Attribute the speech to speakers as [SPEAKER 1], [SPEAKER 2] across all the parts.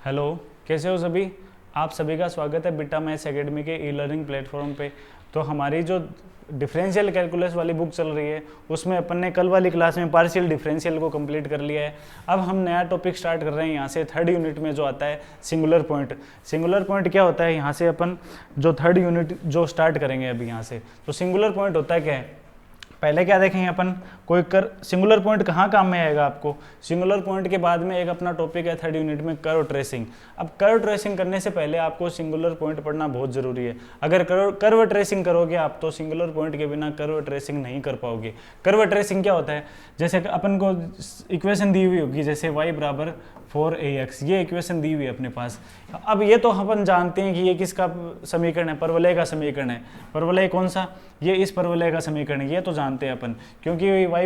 [SPEAKER 1] Hello, कैसे हो सभी। आप सभी का स्वागत है बिटा मैथ्स एकेडमी के ई लर्निंग प्लेटफॉर्म पे। तो हमारी जो डिफरेंशियल कैलकुलस वाली बुक चल रही है उसमें अपन ने कल वाली क्लास में पार्शियल डिफरेंशियल को कंप्लीट कर लिया है। अब हम नया टॉपिक स्टार्ट कर रहे हैं यहाँ से थर्ड यूनिट में, जो आता है सिंगुलर पॉइंट। सिंगुलर पॉइंट क्या होता है, यहाँ से अपन जो थर्ड यूनिट जो स्टार्ट करेंगे अभी यहाँ से, तो सिंगुलर पॉइंट होता है क्या है। पहले क्या देखेंगे अपन, कोई सिंगुलर पॉइंट कहाँ काम में आएगा आपको। सिंगुलर पॉइंट के बाद में एक अपना टॉपिक है थर्ड यूनिट में कर्व ट्रेसिंग। अब कर्व ट्रेसिंग करने से पहले आपको सिंगुलर पॉइंट पढ़ना बहुत जरूरी है। अगर कर्व ट्रेसिंग करोगे आप तो सिंगुलर पॉइंट के बिना कर्व ट्रेसिंग नहीं कर पाओगे। कर्व ट्रेसिंग क्या होता है, जैसे अपन को इक्वेशन दी हुई होगी, जैसे y बराबर 4ax, ये इक्वेशन दी हुई है अपने पास। अब ये तो अपन जानते हैं कि ये किसका समीकरण है, परवलय का समीकरण है। परवलय कौन सा, ये इस परवलय का समीकरण है, ये तो जानते हैं अपन, क्योंकि y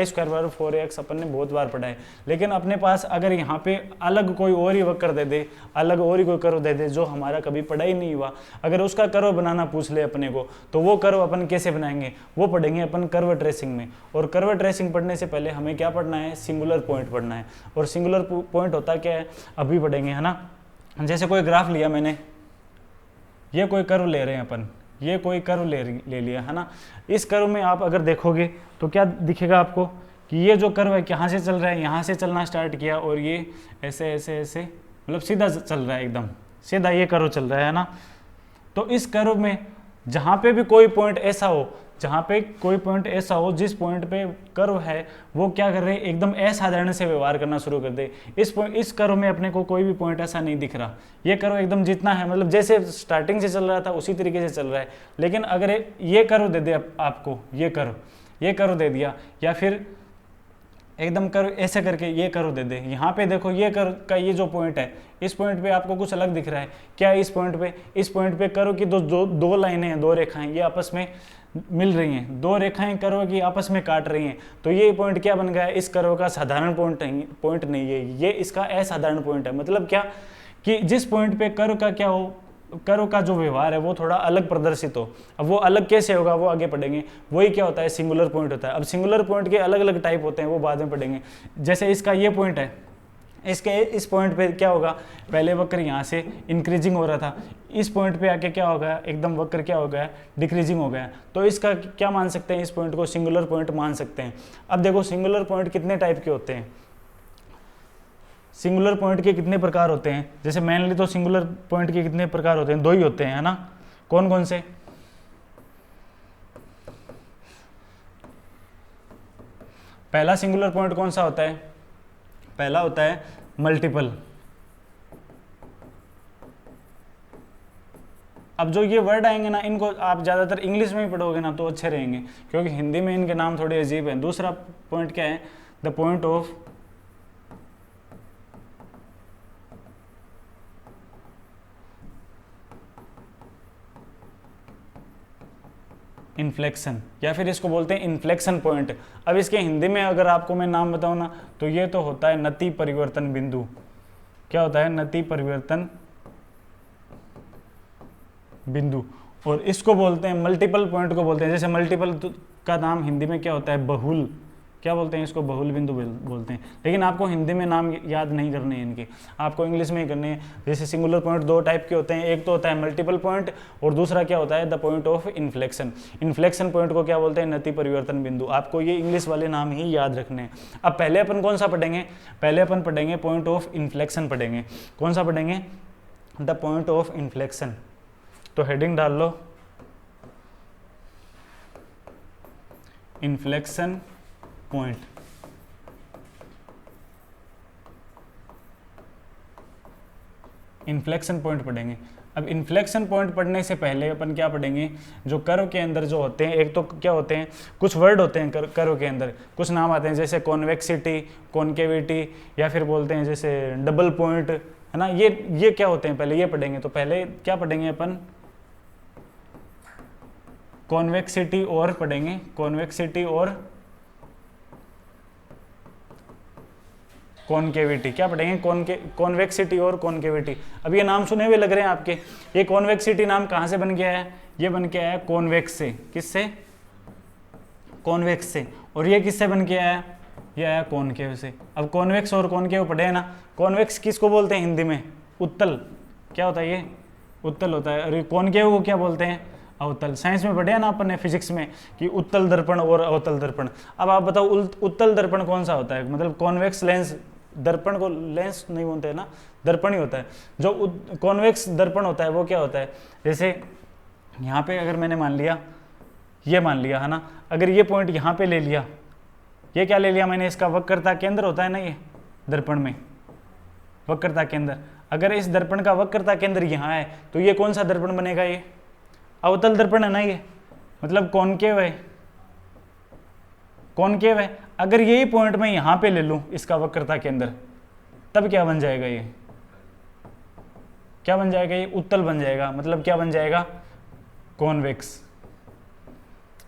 [SPEAKER 1] स्क्वायर बराबर 4ax अपन ने बहुत बार पढ़ा है। लेकिन अपने पास अगर यहाँ पे अलग कोई और ही वक्र दे दे, अलग और ही कोई कर्व दे दे जो हमारा कभी पढ़ा ही नहीं हुआ, अगर उसका कर्व बनाना पूछ ले अपने को, तो वो कर्व अपन कैसे बनाएंगे, वो पढ़ेंगे अपन कर्व ट्रेसिंग में। और कर्व ट्रेसिंग पढ़ने से पहले हमें क्या पढ़ना है, सिंगुलर पॉइंट पढ़ना है। और सिंगुलर पॉइंट होता क्या है अभी पढ़ेंगे, है ना। जैसे कोई ग्राफ लिया मैंने, ये कोई कर्व ले रहे हैं अपन, ये कोई कर्व ले लिया, है ना। इस कर्व में आप अगर देखोगे तो क्या दिखेगा आपको कि ये जो कर्व है कहाँ से चल रहा है, यहाँ से चलना स्टार्ट किया और ये ऐसे ऐसे ऐसे मतलब सीधा चल रहा है, एकदम सीधा ये कर्व चल रहा है ना। तो इस कर्व में जहाँ पे भी कोई पॉइंट ऐसा हो, जहाँ पे कोई पॉइंट ऐसा हो जिस पॉइंट पे कर्व है वो क्या कर रहे हैं, एकदम असाधारण से व्यवहार करना शुरू कर दे। इस कर्व में अपने को कोई भी पॉइंट ऐसा नहीं दिख रहा, ये कर्व एकदम जितना है मतलब जैसे स्टार्टिंग से चल रहा था उसी तरीके से चल रहा है। लेकिन अगर ये कर्व दे दे आपको, ये कर्व दे दिया, या फिर एकदम कर्व ऐसे करके ये कर्व दे दे, यहाँ पे देखो ये कर्व का ये जो पॉइंट है, इस पॉइंट पे आपको कुछ अलग दिख रहा है क्या। इस पॉइंट पे कर्व की दो लाइनें हैं, दो रेखाएं, ये आपस में मिल रही हैं, दो रेखाएं कर्व की आपस में काट रही हैं, तो ये पॉइंट क्या बन गया है, इस कर्व का साधारण पॉइंट नहीं है, ये इसका असाधारण पॉइंट है। मतलब क्या कि जिस पॉइंट पे कर्व का क्या हो, कर्व का जो व्यवहार है वो थोड़ा अलग प्रदर्शित हो। अब वो अलग कैसे होगा वो आगे पढ़ेंगे। वही क्या होता है, सिंगुलर पॉइंट होता है। अब सिंगुलर पॉइंट के अलग अलग टाइप होते हैं, वो बाद में पढ़ेंगे। जैसे इसका ये पॉइंट है, इस पॉइंट पे क्या होगा, पहले वक्र यहाँ से इंक्रीजिंग हो रहा था, इस पॉइंट पे आके क्या हो गया, एकदम वक्र क्या हो गया, डिक्रीजिंग हो गया। तो इसका क्या मान सकते हैं, इस पॉइंट को सिंगुलर पॉइंट मान सकते हैं। अब देखो सिंगुलर पॉइंट कितने टाइप के होते हैं, सिंगुलर पॉइंट के कितने प्रकार होते हैं। जैसे मेनली तो सिंगुलर पॉइंट के कितने प्रकार होते हैं, दो ही होते हैं, है ना। कौन कौन से, पहला सिंगुलर पॉइंट कौन सा होता है, पहला होता है मल्टीपल। अब जो ये वर्ड आएंगे ना, इनको आप ज़्यादातर इंग्लिश में ही पढ़ोगे ना तो अच्छे रहेंगे, क्योंकि हिंदी में इनके नाम थोड़े अजीब हैं। दूसरा पॉइंट क्या है, द पॉइंट ऑफ इन्फ्लेक्शन, या फिर इसको बोलते हैं इन्फ्लेक्शन पॉइंट। अब इसके हिंदी में अगर आपको मैं नाम बताऊं ना, तो ये तो होता है नति परिवर्तन बिंदु। क्या होता है, नति परिवर्तन बिंदु। और इसको बोलते हैं मल्टीपल पॉइंट को बोलते हैं। जैसे मल्टीपल का नाम हिंदी में क्या होता है, बहुल, क्या बोलते हैं इसको, बहुल बिंदु बोलते हैं। लेकिन आपको हिंदी में नाम याद नहीं करने हैं इनके, आपको इंग्लिश में ही करने हैं। जैसे सिंगुलर पॉइंट दो टाइप के होते हैं, एक तो होता है मल्टीपल पॉइंट और दूसरा क्या होता है, the point of inflection. Inflection point को क्या बोलते हैं, नति परिवर्तन बिंदु। आपको ये इंग्लिश वाले नाम ही याद रखने हैं। अब पहले अपन कौन सा पढ़ेंगे, पहले अपन पढ़ेंगे पॉइंट ऑफ इन्फ्लेक्शन पढ़ेंगे। कौन सा पढ़ेंगे, द पॉइंट ऑफ इन्फ्लेक्शन। तो हेडिंग डाल लो, इन्फ्लेक्शन पॉइंट। इन्फ्लेक्शन पॉइंट पढ़ेंगे। अब इन्फ्लेक्शन पॉइंट पढ़ने से पहले अपन क्या पढ़ेंगे, जो कर्व के अंदर जो होते हैं, एक तो क्या होते हैं, कुछ वर्ड होते हैं कर्व के अंदर, कुछ नाम आते हैं, जैसे कॉन्वेक्सिटी, कॉन्केविटी, या फिर बोलते हैं जैसे डबल पॉइंट, है ना। ये क्या होते हैं, पहले ये पढ़ेंगे। तो पहले क्या पढ़ेंगे अपन, कॉन्वेक्सिटी और पढ़ेंगे, कॉन्वेक्सिटी और कॉन्केविटी। क्या पढ़ेंगे, कॉन्वेक्सिटी और कॉन्केविटी। अब ये नाम सुने हुए लग रहे हैं आपके। ये कॉन्वेक्सिटी नाम कहाँ से बन गया है, ये बन के आया है कॉन्वेक्स से। किससे, कॉन्वेक्स से। और ये किससे बन के आया है, ये आया कॉनकेव से। अब कॉन्वेक्स और कॉनकेव पढ़े हैं ना, कॉन्वेक्स किसको बोलते हैं हिंदी में? उत्तल। क्या होता है ये? उत्तल होता है। और कॉनकेव को क्या बोलते हैं? अवतल। साइंस में पढ़े हैं ना अपन ने, फिजिक्स में, कि उत्तल दर्पण और अवतल दर्पण। अब आप बताओ उत्तल दर्पण कौन सा होता है? मतलब कॉन्वेक्स लेंस, दर्पण को लेंस नहीं बोलते हैं ना, दर्पण ही होता है। जो कॉन्वेक्स दर्पण होता है वो क्या होता है? जैसे यहाँ पे अगर मैंने मान लिया, ये मान लिया है ना, अगर ये पॉइंट यहाँ पे ले लिया, ये क्या ले लिया मैंने? इसका वक्रता केंद्र होता है ना ये दर्पण में, वक्रता केंद्र। अगर इस दर्पण का वक्रता केंद्र यहाँ है तो ये कौन सा दर्पण बनेगा? ये अवतल दर्पण है ना, ये मतलब कॉनकेव है, कॉनकेव है। अगर यही पॉइंट मैं यहाँ पे ले लूँ इसका वक्रता केंद्र, तब क्या बन जाएगा? ये क्या बन जाएगा? ये उत्तल बन जाएगा। मतलब क्या बन जाएगा? कॉन्वेक्स।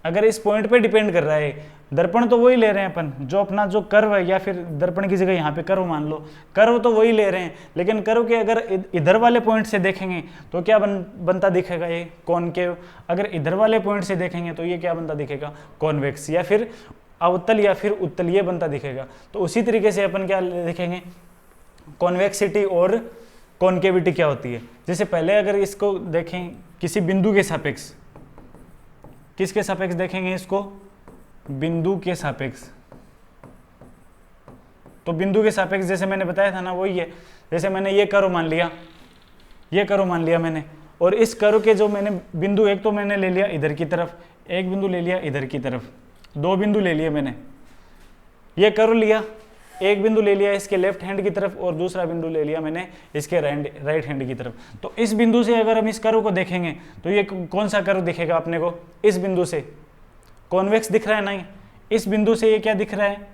[SPEAKER 1] अगर इस पॉइंट पे डिपेंड कर रहा है, दर्पण तो वही ले रहे हैं अपन, जो अपना जो कर्व है, या फिर दर्पण की जगह यहाँ पे कर्व मान लो, कर्व तो वही ले रहे हैं, लेकिन कर्व के अगर इधर वाले पॉइंट से देखेंगे तो क्या बनता दिखेगा? ये कॉनकेव। अगर इधर वाले पॉइंट से देखेंगे तो ये क्या बनता दिखेगा? कॉन्वेक्स, या फिर अवतल या फिर उत्तल, ये बनता दिखेगा। तो उसी तरीके से अपन क्या देखेंगे? कॉन्वेक्सिटी और कॉनकेविटी क्या होती है। जैसे पहले अगर इसको देखें किसी बिंदु के सापेक्ष, किसके सापेक्ष देखेंगे इसको? बिंदु के सापेक्ष। तो बिंदु के सापेक्ष जैसे मैंने बताया था ना, वही है। जैसे मैंने ये कर्व मान लिया, ये कर्व मान लिया मैंने, और इस कर्व के जो मैंने बिंदु, एक तो मैंने ले लिया इधर की तरफ, एक बिंदु ले लिया इधर की तरफ, दो बिंदु ले लिए मैंने। ये कर्व लिया, एक बिंदु ले लिया इसके लेफ्ट हैंड की तरफ और दूसरा बिंदु ले लिया मैंने इसके राइट हैंड की तरफ। तो इस बिंदु से अगर हम इस कर्व को देखेंगे तो ये कौन सा कर्व दिखेगा अपने को? इस बिंदु से कॉन्वेक्स दिख रहा है ना। इस बिंदु से ये क्या दिख रहा है?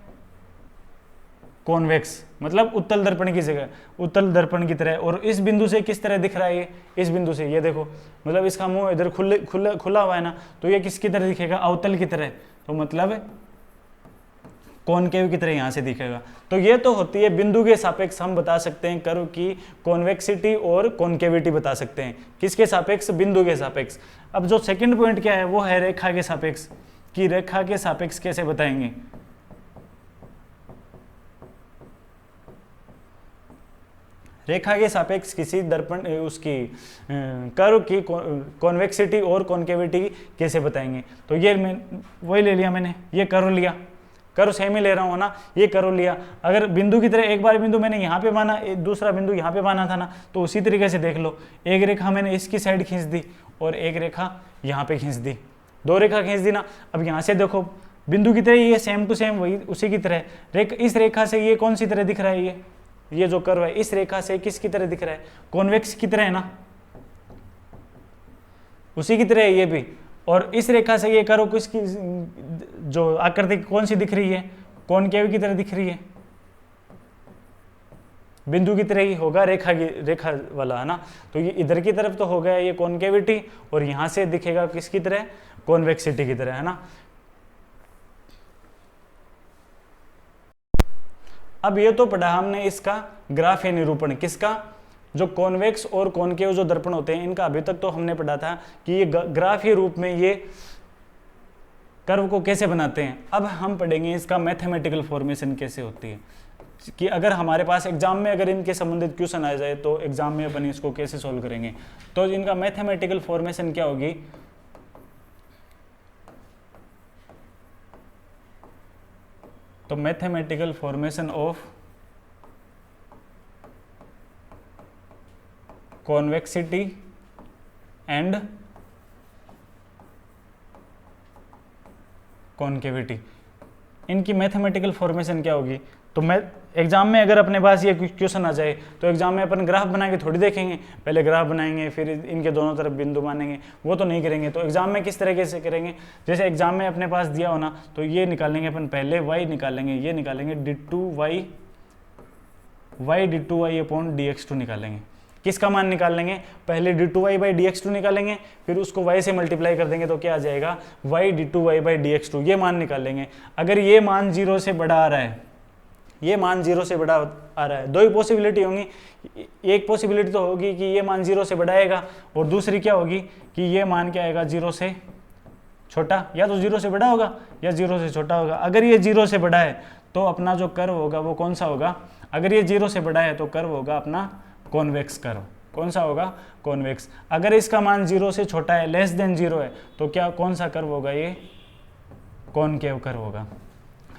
[SPEAKER 1] कॉन्वेक्स, मतलब उत्तल दर्पण की जगह, उत्तल दर्पण की तरह। और इस बिंदु से किस तरह दिख रहा है? ये इस बिंदु से, ये देखो, मतलब इसका मुंह इधर खुला हुआ है ना, तो ये किसकी तरह दिखेगा? अवतल की तरह। तो मतलब कॉनकेव की तरह यहाँ से दिखेगा। तो ये तो होती है बिंदु के सापेक्ष हम बता सकते हैं कर्व की कॉन्वेक्सिटी और कॉनकेविटी बता सकते हैं। किसके सापेक्ष? बिंदु के सापेक्ष। अब जो सेकंड पॉइंट क्या है, वो है रेखा के सापेक्ष। कि रेखा के सापेक्ष कैसे बताएंगे? रेखा के सापेक्ष किसी दर्पण उसकी कर्व की कॉन्वेक्सिटी और कॉनकेविटी कैसे बताएंगे? तो ये मैं वही ले लिया मैंने, ये कर्व लिया, कर्व सेम ही ले रहा हूँ ना, ये कर्व लिया। अगर बिंदु की तरह एक बार बिंदु मैंने यहाँ पे माना, दूसरा बिंदु यहाँ पे माना था ना, तो उसी तरीके से देख लो, एक रेखा मैंने इसकी साइड खींच दी और एक रेखा यहाँ पे खींच दी, दो रेखा खींच दी ना। अब यहाँ से देखो बिंदु की तरह ये सेम टू सेम वही उसी की तरह इस रेखा से ये कौन सी तरह दिख रहा है? ये जो कर्व है इस रेखा से किसकी तरह दिख रहा है? कॉन्वेक्स की तरह है ना, उसी की तरह है ये भी। और इस रेखा से ये कर्व किसकी जो आकृति कौन सी दिख रही है? कॉनकेव की तरह दिख रही है, बिंदु की तरह ही होगा, रेखा वाला है ना। तो ये इधर की तरफ तो हो गया ये कॉनकेविटी, और यहाँ से दिखेगा किसकी तरह? कॉन्वेक्सिटी की तरह, है ना। अब ये तो पढ़ा हमने इसका ग्राफ या निरूपण, किसका? जो कॉन्वेक्स और कॉनकेव जो दर्पण होते हैं इनका अभी तक तो हमने पढ़ा था कि ये ग्राफीय रूप में ये कर्व को कैसे बनाते हैं। अब हम पढ़ेंगे इसका मैथमेटिकल फॉर्मेशन कैसे होती है, कि अगर हमारे पास एग्जाम में अगर इनके संबंधित क्वेश्चन आ जाए तो एग्जाम में अपन इसको कैसे सॉल्व करेंगे। तो इनका मैथमेटिकल फॉर्मेशन क्या होगी? तो mathematical formation of convexity and कॉनकेविटी, इनकी मैथमेटिकल फॉर्मेशन क्या होगी? तो मैं एग्जाम में अगर अपने पास ये क्वेश्चन आ जाए तो एग्जाम में अपन ग्राफ बना के थोड़ी देखेंगे, पहले ग्राफ बनाएंगे फिर इनके दोनों तरफ बिंदु मानेंगे, वो तो नहीं करेंगे। तो एग्जाम में किस तरीके से करेंगे? जैसे एग्जाम में अपने पास दिया हो ना, तो ये निकालेंगे अपन, पहले y निकालेंगे, ये निकालेंगे d2y d2y अपॉन dx2 निकालेंगे। किसका मान निकाल लेंगे? पहले d2y बाई dx2 निकालेंगे, फिर उसको y से मल्टीप्लाई कर देंगे तो क्या आ जाएगा? y d2y बाई dx2, ये मान निकाल लेंगे। अगर ये मान 0 से बड़ा आ रहा है, ये मान 0 से बड़ा आ रहा है, दो ही पॉसिबिलिटी होंगी। एक पॉसिबिलिटी तो होगी कि ये मान 0 से बड़ा आएगा, और दूसरी क्या होगी कि ये मान क्या आएगा? 0 से छोटा, या तो 0 से बड़ा होगा या 0 से छोटा होगा। अगर ये 0 से बड़ा है तो अपना जो कर्व होगा वो कौन सा होगा, अगर ये 0 से बड़ा है तो कर्व होगा अपना कॉन्वेक्स कर्व। कौन सा होगा, कॉन्वेक्स। अगर इसका मान 0 से छोटा है, लेस देन 0 है, तो क्या कौन सा कर्व होगा, ये कॉनकेव कर्व होगा।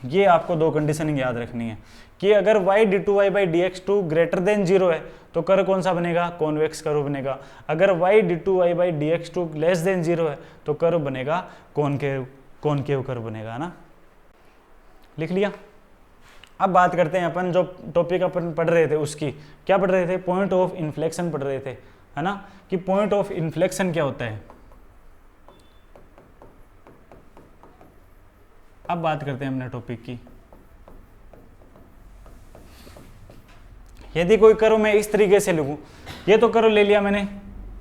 [SPEAKER 1] ये आपको दो कंडीशन याद रखनी है कि अगर y d2y/dx2 ग्रेटर देन 0 है तो कर्व कौन सा बनेगा, कॉन्वेक्स कर्व बनेगा। अगर y d2y/dx2 लेस देन 0 है तो कर्व बनेगा कॉनकेव कर्व बनेगा ना। लिख लिया। अब बात करते हैं अपन जो टॉपिक अपन पढ़ रहे थे उसकी, क्या पढ़ रहे थे, पॉइंट ऑफ इन्फ्लेक्शन पढ़ रहे थे, है ना, कि पॉइंट ऑफ इन्फ्लेक्शन क्या होता है। अब बात करते हैं अपने टॉपिक की। यदि कोई कर्व मैं इस तरीके से लिखूं, ये तो कर्व ले लिया मैंने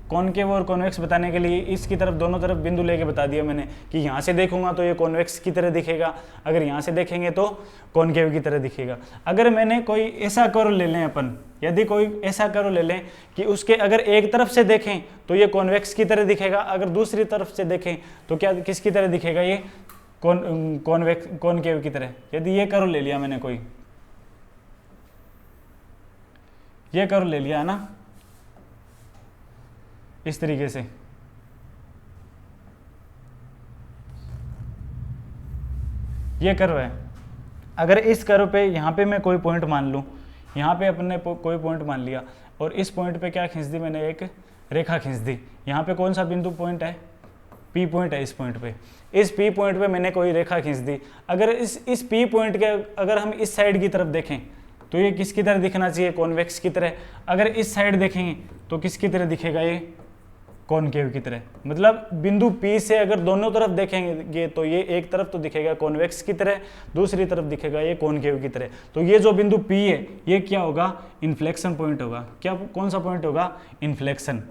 [SPEAKER 1] कॉनकेव और कॉन्वेक्स बताने के लिए, इसकी तरफ दोनों तरफ बिंदु लेके बता दिया मैंने कि यहाँ से देखूंगा तो ये कॉन्वेक्स की तरह दिखेगा, अगर यहाँ से देखेंगे तो कॉनकेव की तरह दिखेगा। अगर मैंने कोई ऐसा कर्व ले लें अपन, यदि कोई ऐसा कर्व ले लें कि उसके अगर एक तरफ से देखें तो ये कॉन्वेक्स की तरह दिखेगा, अगर दूसरी तरफ से देखें तो क्या किसकी तरह दिखेगा, ये कॉनकेव की तरह। यदि ये कर्व ले लिया मैंने, कोई ये कर्व ले लिया है ना इस तरीके से, ये कर्व है। अगर इस कर्व पे यहाँ पे मैं कोई पॉइंट मान लूँ, यहाँ पे अपन ने कोई पॉइंट मान लिया और इस पॉइंट पे क्या खींच दी मैंने, एक रेखा खींच दी। यहाँ पे कौन सा बिंदु पॉइंट है, पी पॉइंट है। इस पॉइंट पे, इस पी पॉइंट पे मैंने कोई रेखा खींच दी। अगर इस पी पॉइंट के अगर हम इस साइड की तरफ देखें तो ये किसकी तरह दिखना चाहिए, कॉन्वेक्स की तरह। अगर इस साइड देखेंगे तो किसकी तरह दिखेगा, ये कॉनकेव की तरह। मतलब बिंदु P से अगर दोनों तरफ देखेंगे तो ये एक तरफ तो दिखेगा कॉन्वेक्स की तरह, दूसरी तरफ दिखेगा ये कॉनकेव की तरह। तो ये जो बिंदु P है ये क्या होगा, इन्फ्लेक्शन पॉइंट होगा। क्या, कौन सा पॉइंट होगा, इन्फ्लेक्शन।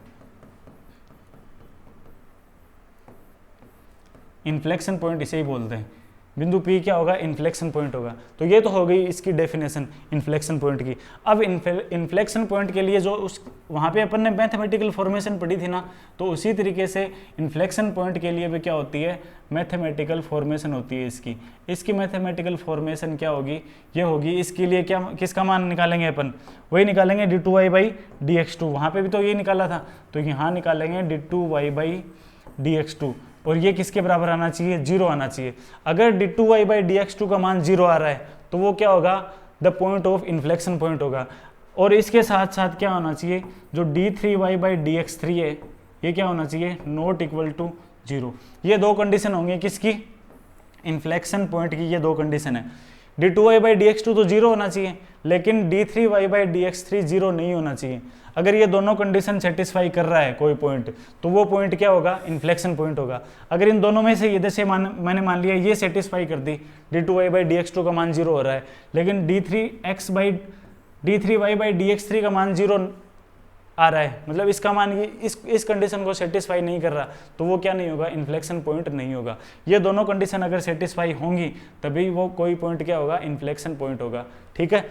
[SPEAKER 1] इन्फ्लेक्शन पॉइंट इसे ही बोलते हैं। बिंदु P क्या होगा, इन्फ्लेक्शन पॉइंट होगा। तो ये तो हो गई इसकी डेफिनेशन इन्फ्लेक्शन पॉइंट की। अब इन्फ्लेक्शन पॉइंट के लिए जो उस वहाँ पे अपन ने मैथमेटिकल फॉर्मेशन पढ़ी थी ना, तो उसी तरीके से इन्फ्लेक्शन पॉइंट के लिए भी क्या होती है, मैथमेटिकल फॉर्मेशन होती है इसकी। इसकी मैथमेटिकल फॉर्मेशन क्या होगी, ये होगी, इसके लिए क्या, किसका मान निकालेंगे अपन, वही निकालेंगे d2y/dx2। वहाँ पे भी तो ये निकाला था, तो यहाँ निकालेंगे d2y/dx2 और ये किसके बराबर आना चाहिए, 0 आना चाहिए। अगर d2y/dx2 का मान 0 आ रहा है तो वो क्या होगा, the point of inflection point होगा। और इसके साथ साथ क्या होना चाहिए, जो d3y/dx3 है ये क्या होना चाहिए, नॉट इक्वल टू 0। ये दो कंडीशन होंगे किसकी, इन्फ्लेक्शन पॉइंट की। ये दो कंडीशन है। d2y/dx2 तो 0 होना चाहिए, लेकिन d3y/dx3 0 नहीं होना चाहिए। अगर ये दोनों कंडीशन सेटिस्फाई कर रहा है कोई पॉइंट, तो वो पॉइंट क्या होगा, इन्फ्लेक्शन पॉइंट होगा। अगर इन दोनों में से जैसे मैंने मान लिया ये सेटिस्फाई कर दी, d2y/dx2 का मान 0 हो रहा है, लेकिन d3y/dx3 का मान 0 आ रहा है, मतलब इसका मान ये इस कंडीशन को सेटिस्फाई नहीं कर रहा, तो वो क्या नहीं होगा, इन्फ्लेक्शन पॉइंट नहीं होगा। ये दोनों कंडीशन अगर सेटिस्फाई होंगी तभी वो कोई पॉइंट क्या होगा, इन्फ्लेक्शन पॉइंट होगा। ठीक है,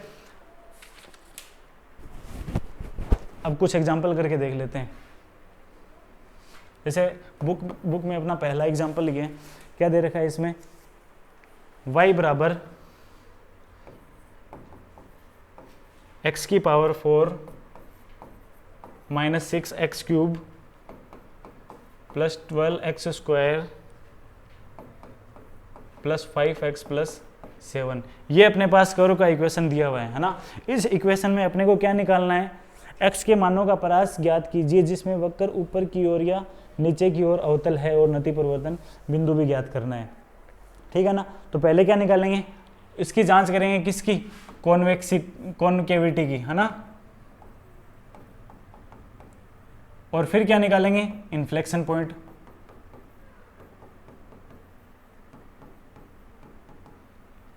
[SPEAKER 1] अब कुछ एग्जाम्पल करके देख लेते हैं। जैसे बुक में अपना पहला एग्जाम्पल लिखे, क्या दे रखा है इसमें, y बराबर x की power 4 minus 6x cube plus 12x square plus 5x plus 7। ये अपने पास कर्व का इक्वेशन दिया हुआ है ना। इस इक्वेशन में अपने को क्या निकालना है, x के मानों का परास ज्ञात कीजिए जिसमें वक्र ऊपर की ओर या नीचे की ओर अवतल है और नति परिवर्तन बिंदु भी ज्ञात करना है। ठीक है ना। तो पहले क्या निकालेंगे, इसकी जांच करेंगे किसकी, कॉनकेविटी की, है ना। और फिर क्या निकालेंगे, इन्फ्लेक्शन पॉइंट।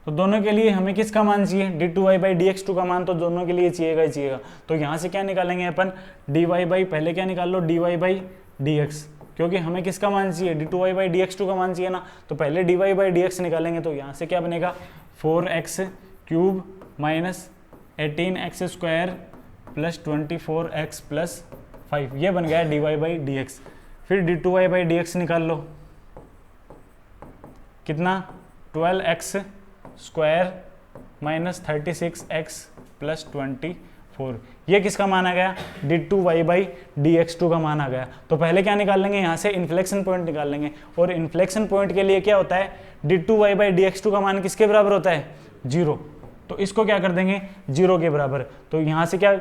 [SPEAKER 1] तो दोनों के लिए हमें किसका मान चाहिए, d2y/dx2 का मान तो दोनों के लिए चाहिएगा ही चाहिएगा। तो यहाँ से क्या निकालेंगे अपन, dy बाई, पहले क्या निकाल लो, dy/dx, क्योंकि हमें किसका मान चाहिए, d2y/dx2 का मान चाहिए ना। तो पहले dy/dx निकालेंगे, तो यहाँ से क्या बनेगा, 4x cube minus 18x square plus 24x plus 5, ये बन गया dy/dx। फिर d2y/dx निकाल लो, कितना, 12x square minus 36x plus 24, ये किसका मान आ गया, d2y बाई dx2 का मान आ गया। तो पहले क्या निकाल लेंगे, यहाँ से इन्फ्लेक्शन पॉइंट निकाल लेंगे, और इन्फ्लेक्शन पॉइंट के लिए क्या होता है, d2y बाई dx2 का मान किसके बराबर होता है, 0। तो इसको क्या कर देंगे 0 के बराबर। तो यहाँ से क्या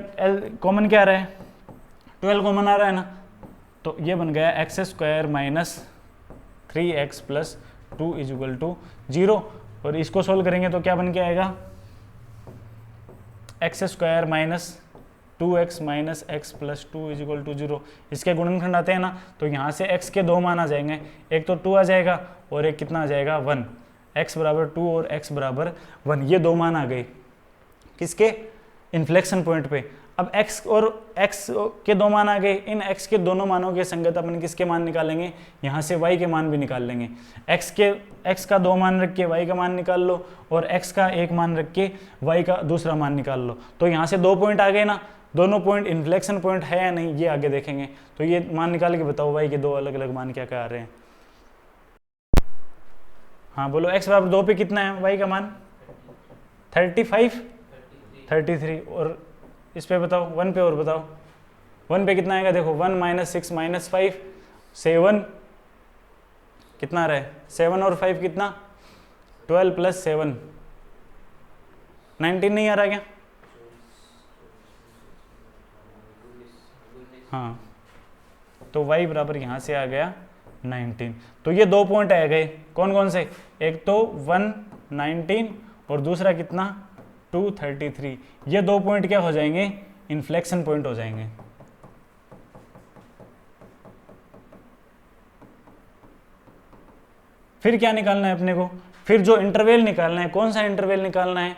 [SPEAKER 1] कॉमन क्या आ रहा है, 12 कॉमन आ रहा है ना, तो ये बन गया x square minus 3x plus 2 is equal to 0। और इसको सोल्व करेंगे तो क्या बन के आएगा, x square minus 2x minus x plus 2 is equal to 0। इसके गुणनखंड आते हैं ना, तो यहाँ से x के 2 मान आ जाएंगे, एक तो 2 आ जाएगा और एक कितना आ जाएगा 1, x बराबर 2 और x बराबर 1, ये 2 मान आ गए किसके, इन्फ्लेक्शन पॉइंट पे। अब x और x के 2 मान आ गए, इन x के दोनों मानों के संगत अपन किसके मान निकालेंगे, यहाँ से y के मान भी निकाल लेंगे। x का 2 मान रख के y का मान निकाल लो, और x का 1 मान रख के y का दूसरा मान निकाल लो। तो यहाँ से 2 पॉइंट आ गए ना, दोनों पॉइंट इन्फ्लेक्शन पॉइंट है या नहीं, ये आगे देखेंगे। तो ये मान निकाल के बताओ y के 2 अलग अलग मान क्या क्या आ रहे हैं। हाँ बोलो, x बराबर 2 पे कितना है y का मान, 33, और इस पे बताओ 1 पे, और बताओ 1 पे कितना आएगा, देखो 1 माइनस 6 माइनस 5 7, कितना आ रहा है 7 और 5 कितना 12 प्लस 7 19 नहीं आ रहा क्या, हाँ, तो y बराबर यहाँ से आ गया 19। तो ये 2 पॉइंट आ गए, कौन कौन से, एक तो 119 और दूसरा कितना 233। ये 2 पॉइंट क्या हो जाएंगे, इन्फ्लेक्शन पॉइंट हो जाएंगे। फिर क्या निकालना है अपने को, फिर जो इंटरवल निकालना है, कौन सा इंटरवल निकालना है,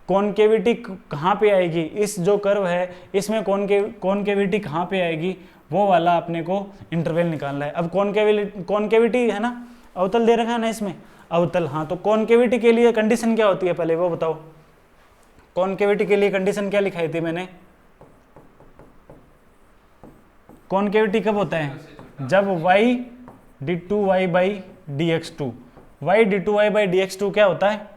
[SPEAKER 1] कॉनकेविटी कहाँ पे आएगी, इस जो कर्व है इसमें कॉनकेविटी कहाँ पे आएगी, वो वाला अपने को इंटरवल निकालना है। अब कॉनकेविटी है ना, अवतल दे रखा है ना इसमें, अवतल, हाँ, तो कॉनकेविटी के लिए कंडीशन क्या होती है पहले वो बताओ। कॉनकेविटी के लिए कंडीशन क्या लिखाई थी मैंने, कॉनकेविटी कब होता है, जब y d2y by dx2, y d2y by dx2 क्या होता है,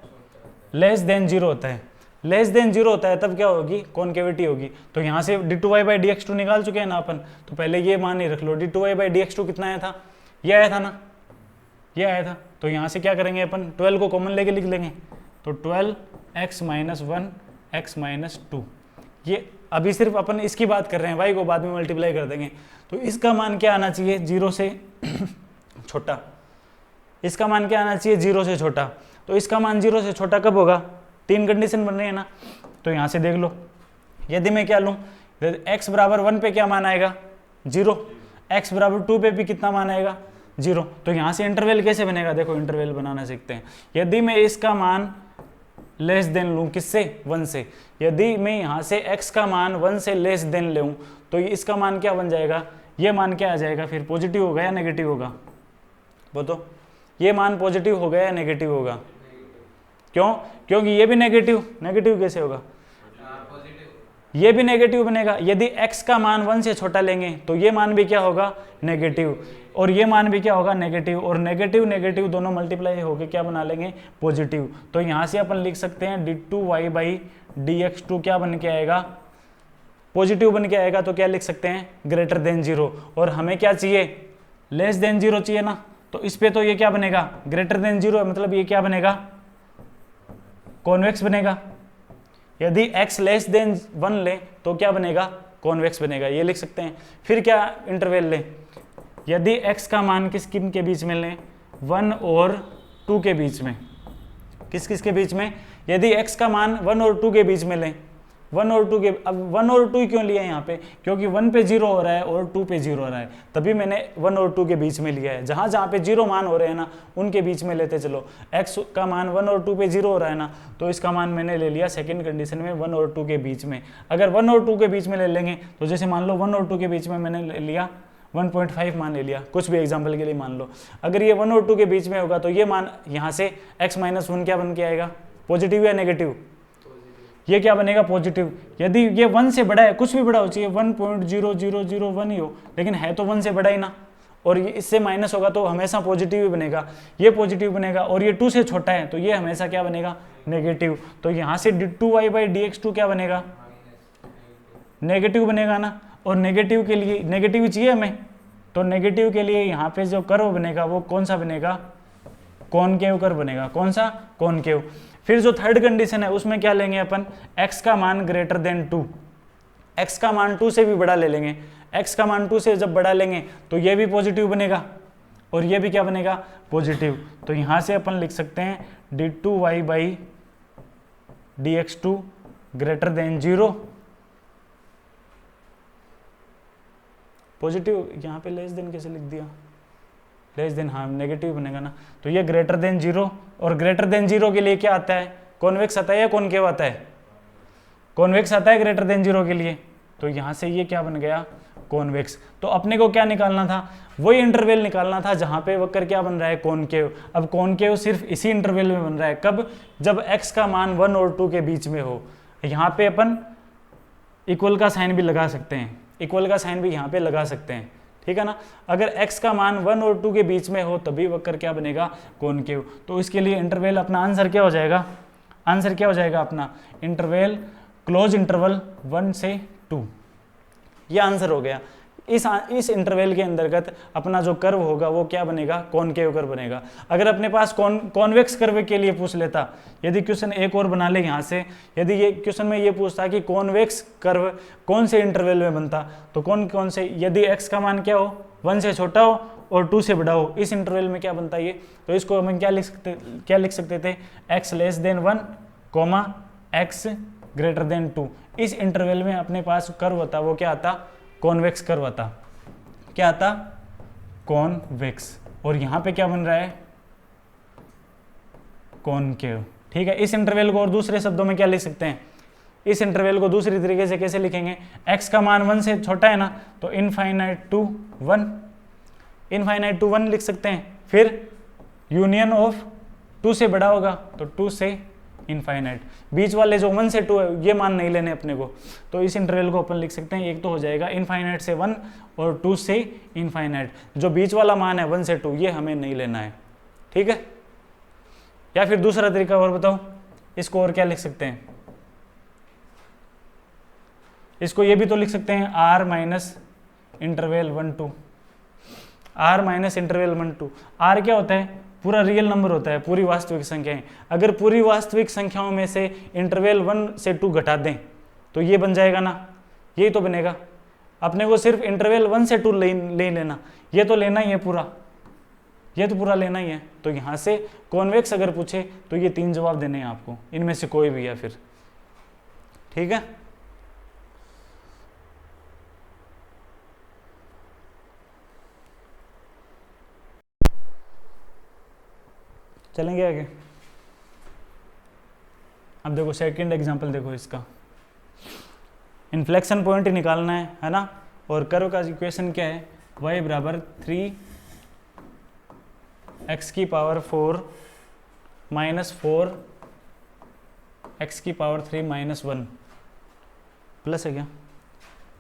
[SPEAKER 1] लेस देन 0 होता है, लेस देन 0 होता है तब क्या होगी, कॉनकेविटी होगी। तो यहाँ से d2y बाई dx2 निकाल चुके हैं ना अपन, तो पहले ये मान ही रख लो, d2y बाई dx2 कितना आया था, ये आया था ना, ये आया था। तो यहाँ से क्या करेंगे अपन, 12 को कॉमन लेके लिख लेंगे, तो 12x माइनस 1 x माइनस 2। ये अभी सिर्फ अपन इसकी बात कर रहे हैं, y को बाद में मल्टीप्लाई कर देंगे। तो इसका मान क्या आना चाहिए, 0 से छोटा, इसका मान क्या आना चाहिए, 0 से छोटा। तो इसका मान 0 से छोटा कब होगा, 3 कंडीशन बन रही है ना, तो यहाँ से देख लो, यदि मैं क्या लूँ, x बराबर 1 पे क्या मान आएगा 0, x बराबर 2 पे भी कितना मान आएगा 0। तो यहाँ से इंटरवल कैसे बनेगा, देखो इंटरवल बनाना सीखते हैं। यदि मैं इसका मान लेस देन लूँ किससे, 1 से, यदि मैं यहाँ से x का मान 1 से लेस देन लूँ तो इसका मान क्या बन जाएगा, ये मान क्या आ जाएगा, फिर पॉजिटिव होगा या नेगेटिव होगा, बोलो ये मान पॉजिटिव होगा या नेगेटिव होगा, क्यों, क्योंकि ये भी नेगेटिव, नेगेटिव कैसे होगा, ये भी नेगेटिव बनेगा। यदि x का मान 1 से छोटा लेंगे तो ये मान भी क्या होगा, नेगेटिव, और ये मान भी क्या होगा, नेगेटिव, और नेगेटिव नेगेटिव दोनों मल्टीप्लाई होके क्या बना लेंगे, पॉजिटिव। तो यहाँ से अपन लिख सकते हैं d2y बाई dx2 क्या बन के आएगा, पॉजिटिव बन के आएगा। तो क्या लिख सकते हैं, ग्रेटर देन 0, और हमें क्या चाहिए, लेस देन 0 चाहिए ना, तो इस पे तो ये क्या बनेगा, ग्रेटर देन 0, मतलब ये क्या बनेगा, कॉन्वेक्स बनेगा। यदि x लेस देन 1 ले तो क्या बनेगा, कॉन्वेक्स बनेगा, ये लिख सकते हैं। फिर क्या इंटरवल ले, यदि x का मान किस किन के बीच में लें, 1 और 2 के बीच में, किस किस के बीच में, यदि x का मान 1 और 2 के बीच में लें, 1 और 2 के, अब 1 और 2 क्यों लिया है यहाँ पे, क्योंकि 1 पे 0 हो रहा है और 2 पे 0 हो रहा है, तभी मैंने 1 और 2 के बीच में लिया है। जहाँ जहाँ पे 0 मान हो रहे हैं ना उनके बीच में लेते चलो। x का मान 1 और 2 पे 0 हो रहा है ना, तो इसका मान मैंने ले लिया सेकंड कंडीशन में 1 और 2 के बीच में। अगर 1 और 2 के बीच में ले लेंगे तो जैसे मान लो 1 और 2 के बीच में मैंने ले लिया 1.5 मान ले लिया, कुछ भी एग्जाम्पल के लिए मान लो। अगर ये 1 और 2 के बीच में होगा तो ये मान यहाँ से x माइनस 1 क्या बन के आएगा, पॉजिटिव या नेगेटिव, ये क्या बनेगा, पॉजिटिव। यदि ये 1 से बड़ा है, कुछ भी बड़ा हो चाहिए, 1.0001 ही हो, लेकिन है तो 1 से बड़ा ही ना, और ये इससे माइनस होगा तो हमेशा पॉजिटिव ही बनेगा, ये पॉजिटिव बनेगा, और ये 2 से छोटा है तो ये हमेशा क्या बनेगा, नेगेटिव। तो यहाँ से d2y/dx2 क्या बनेगा, नेगेटिव बनेगा ना। और नेगेटिव के लिए नेगेटिव चाहिए हमें, तो नेगेटिव के लिए यहाँ पे जो कर्व बनेगा वो कौन सा बनेगा, कॉनकेव कर्व बनेगा। कौन सा, कॉनकेव। फिर जो थर्ड कंडीशन है उसमें क्या लेंगे अपन, x का मान ग्रेटर देन 2, x का मान 2 से भी बड़ा ले लेंगे। x का मान 2 से जब बड़ा लेंगे तो ये भी पॉजिटिव बनेगा और ये भी क्या बनेगा, पॉजिटिव। तो यहाँ से अपन लिख सकते हैं d2y/dx2 ग्रेटर देन 0, पॉजिटिव। यहाँ पे लेस देन कैसे लिख दिया, लेस देन, हाँ नेगेटिव बनेगा ना। तो ये ग्रेटर देन 0, और ग्रेटर देन 0 के लिए क्या आता है, कॉन्वेक्स आता है या कॉनकेव आता है, कॉन्वेक्स आता है ग्रेटर देन 0 के लिए। तो यहाँ से ये क्या बन गया, कॉन्वेक्स। तो अपने को क्या निकालना था, वही इंटरवल निकालना था जहाँ पे वक्र क्या बन रहा है, कॉनकेव। अब कॉनकेव सिर्फ इसी इंटरवल में बन रहा है, कब, जब x का मान 1 और 2 के बीच में हो। यहाँ पे अपन इक्वल का साइन भी लगा सकते हैं, इक्वल का साइन भी यहाँ पे लगा सकते हैं, ठीक है ना। अगर x का मान 1 और 2 के बीच में हो तभी वक्र क्या बनेगा, कॉनकेव। तो इसके लिए इंटरवल अपना आंसर क्या हो जाएगा, आंसर क्या हो जाएगा अपना, इंटरवल क्लोज इंटरवल 1 से 2, ये आंसर हो गया। इस इंटरवल के अंतर्गत अपना जो कर्व होगा वो क्या बनेगा, कॉनकेव कर्व बनेगा। अगर अपने पास कॉन्वेक्स कर्व के लिए पूछ लेता, यदि क्वेश्चन एक और बना ले यहाँ से, यदि ये क्वेश्चन में ये पूछता कि कॉन्वेक्स कर्व कौन से इंटरवल में बनता, तो कौन से, यदि x का मान क्या हो, 1 से छोटा हो और 2 से बड़ा हो, इस इंटरवल में क्या बनता है ये, तो इसको हम क्या लिख सकते थे, x less than 1, x greater than 2। इस इंटरवल में अपने पास कर्व होता, वो क्या आता, कॉन्वेक्स कर्व आता, क्या आता, कॉन्वेक्स। और यहाँ पे क्या बन रहा है, कॉनकेव, ठीक है। इस इंटरवल को और दूसरे शब्दों में क्या लिख सकते हैं, इस इंटरवल को दूसरी तरीके से कैसे लिखेंगे, x का मान 1 से छोटा है ना, तो इनफाइनाइट टू 1, इनफाइनाइट टू 1 लिख सकते हैं। फिर यूनियन ऑफ 2 से बड़ा होगा तो 2 से इनफाइनाइट, बीच वाले जो 1 से 2 है ये मान नहीं लेने अपने को। तो इस इंटरवल को अपन लिख सकते हैं, एक तो हो जाएगा इनफाइनाइट से 1 और 2 से इनफाइनाइट, जो बीच वाला मान है 1 से 2 ये हमें नहीं लेना है, ठीक है। या फिर दूसरा तरीका और बताओ, इसको और क्या लिख सकते हैं, इसको ये भी तो लिख सकते हैं r minus interval 1 2, r minus interval 1 2। r क्या होता है, पूरा रियल नंबर होता है, पूरी वास्तविक संख्याएं। अगर पूरी वास्तविक संख्याओं में से इंटरवल 1 से 2 घटा दें तो ये बन जाएगा ना, यही तो बनेगा। अपने को सिर्फ इंटरवल 1 से 2 ले लेना, ये तो लेना ही है पूरा, ये तो पूरा लेना ही है। तो यहाँ से कॉन्वेक्स अगर पूछे तो ये 3 जवाब देने हैं आपको, इनमें से कोई भी है फिर, ठीक है। चलेंगे आगे। अब देखो सेकंड एग्जांपल, देखो इसका इन्फ्लेक्शन पॉइंट निकालना है ना। और कर्व का इक्वेशन क्या है, y बराबर 3x की पावर 4 माइनस 4x की पावर 3 माइनस 1 प्लस है क्या।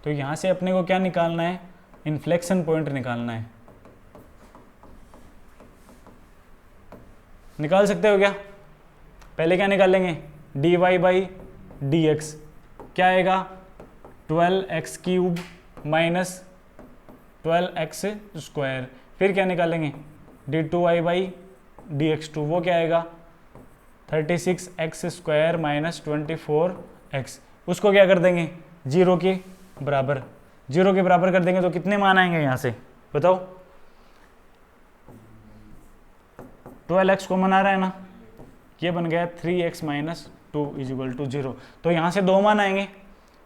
[SPEAKER 1] तो यहाँ से अपने को क्या निकालना है, इन्फ्लेक्शन पॉइंट निकालना है। निकाल सकते हो क्या, पहले क्या निकालेंगे, dy/dx क्या आएगा, 12x cube minus 12x square. फिर क्या निकालेंगे, d2y/dx2 वो क्या आएगा, 36x स्क्वायर माइनस 24x। उसको क्या कर देंगे, 0 के बराबर, 0 के बराबर कर देंगे तो कितने मान आएंगे यहाँ से बताओ, 12x को मना रहा है ना, ये बन गया 3x माइनस 2 इजिकल टू 0। तो यहाँ से 2 मान आएंगे,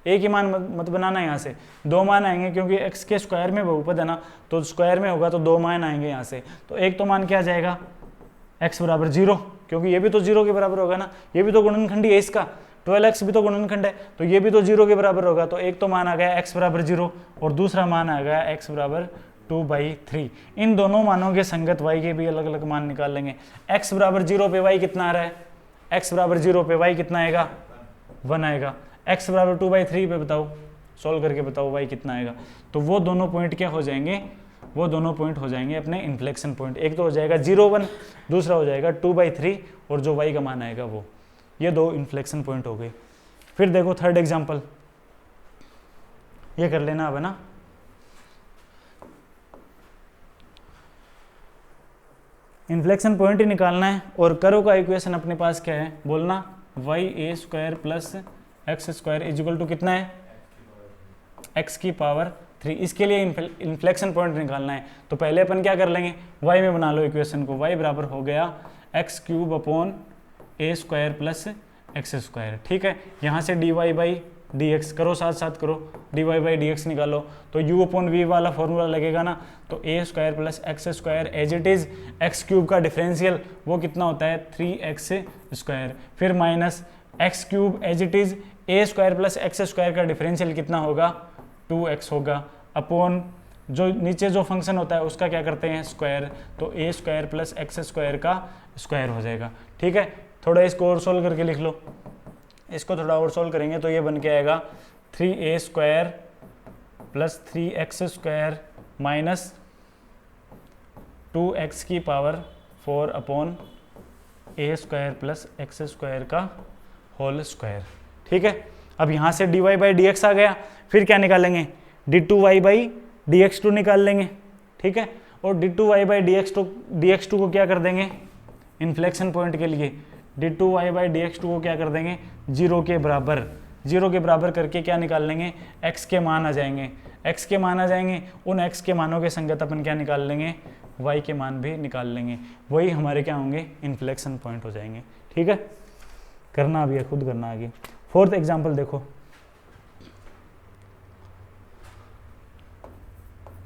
[SPEAKER 1] एक ही मान मत बनाना, यहाँ से 2 मान आएंगे क्योंकि x के स्क्वायर में बहुपद है ना, तो स्क्वायर में होगा तो 2 मान आएंगे यहाँ से। तो एक तो मान क्या आ जाएगा, x बराबर 0, क्योंकि ये भी तो 0 के बराबर होगा ना, ये भी तो गुणनखंडी है इसका, 12x भी तो गुणनखंड है तो ये भी तो 0 के बराबर होगा। तो एक तो मान आ गया x बराबर 0 और दूसरा मान आ गया x बराबर 2/3। इन दोनों मानों के संगत y के भी अलग अलग मान निकाल लेंगे। x बराबर 0 पे y कितना आ रहा है, x बराबर 0 पे y कितना आएगा, 1 आएगा। x बराबर 2/3 पे बताओ, सॉल्व करके बताओ y कितना आएगा। तो वो दोनों पॉइंट क्या हो जाएंगे, वो दोनों पॉइंट हो जाएंगे अपने इन्फ्लेक्शन पॉइंट। एक तो हो जाएगा 0 1, दूसरा हो जाएगा 2/3 और जो y का मान आएगा वो। ये दो इन्फ्लेक्शन पॉइंट हो गए। फिर देखो थर्ड एग्जाम्पल, ये कर लेना अब है ना। इन्फ्लेक्शन पॉइंट ही निकालना है और कर्व का इक्वेशन अपने पास क्या है बोलना, ya² plus x² equal to कितना है, x की पावर 3। इसके लिए इन्फ्लेक्शन पॉइंट निकालना है तो पहले अपन क्या कर लेंगे, y में बना लो इक्वेशन को। y बराबर हो गया x³ upon a² plus x²। ठीक है, यहाँ से dy/dx करो, साथ साथ करो, dy/dx निकालो तो u अपॉन v वाला फॉर्मूला लगेगा ना। तो a² plus x² as it is x³ का डिफरेंशियल वो कितना होता है 3x²। फिर minus x³ as it is a² plus x² का डिफरेंशियल कितना होगा 2x होगा, अपॉन जो नीचे जो फंक्शन होता है उसका क्या करते हैं स्क्वायर, तो a² प्लस x² का स्क्वायर हो जाएगा। ठीक है, थोड़ा इसको और सोल्व करके लिख लो। इसको थोड़ा और सोल्व करेंगे तो ये बन के आएगा 3a² plus 3x² minus 2x की power 4 upon a² plus x² का होल स्क्वायर। ठीक है, अब यहाँ से dy/dx आ गया, फिर क्या निकालेंगे d2y/dx2 निकाल लेंगे। ठीक है, और d2y/dx2 को क्या कर देंगे इन्फ्लेक्शन पॉइंट के लिए, d2y/dx2 को क्या कर देंगे 0 के बराबर। 0 के बराबर करके क्या निकाल लेंगे, x के मान आ जाएंगे। x के मान आ जाएंगे, उन x के मानों के संगत अपन क्या निकाल लेंगे, y के मान भी निकाल लेंगे। वही हमारे क्या होंगे इन्फ्लेक्शन पॉइंट हो जाएंगे। ठीक है, करना अभी है, खुद करना आगे। फोर्थ एग्जाम्पल देखो,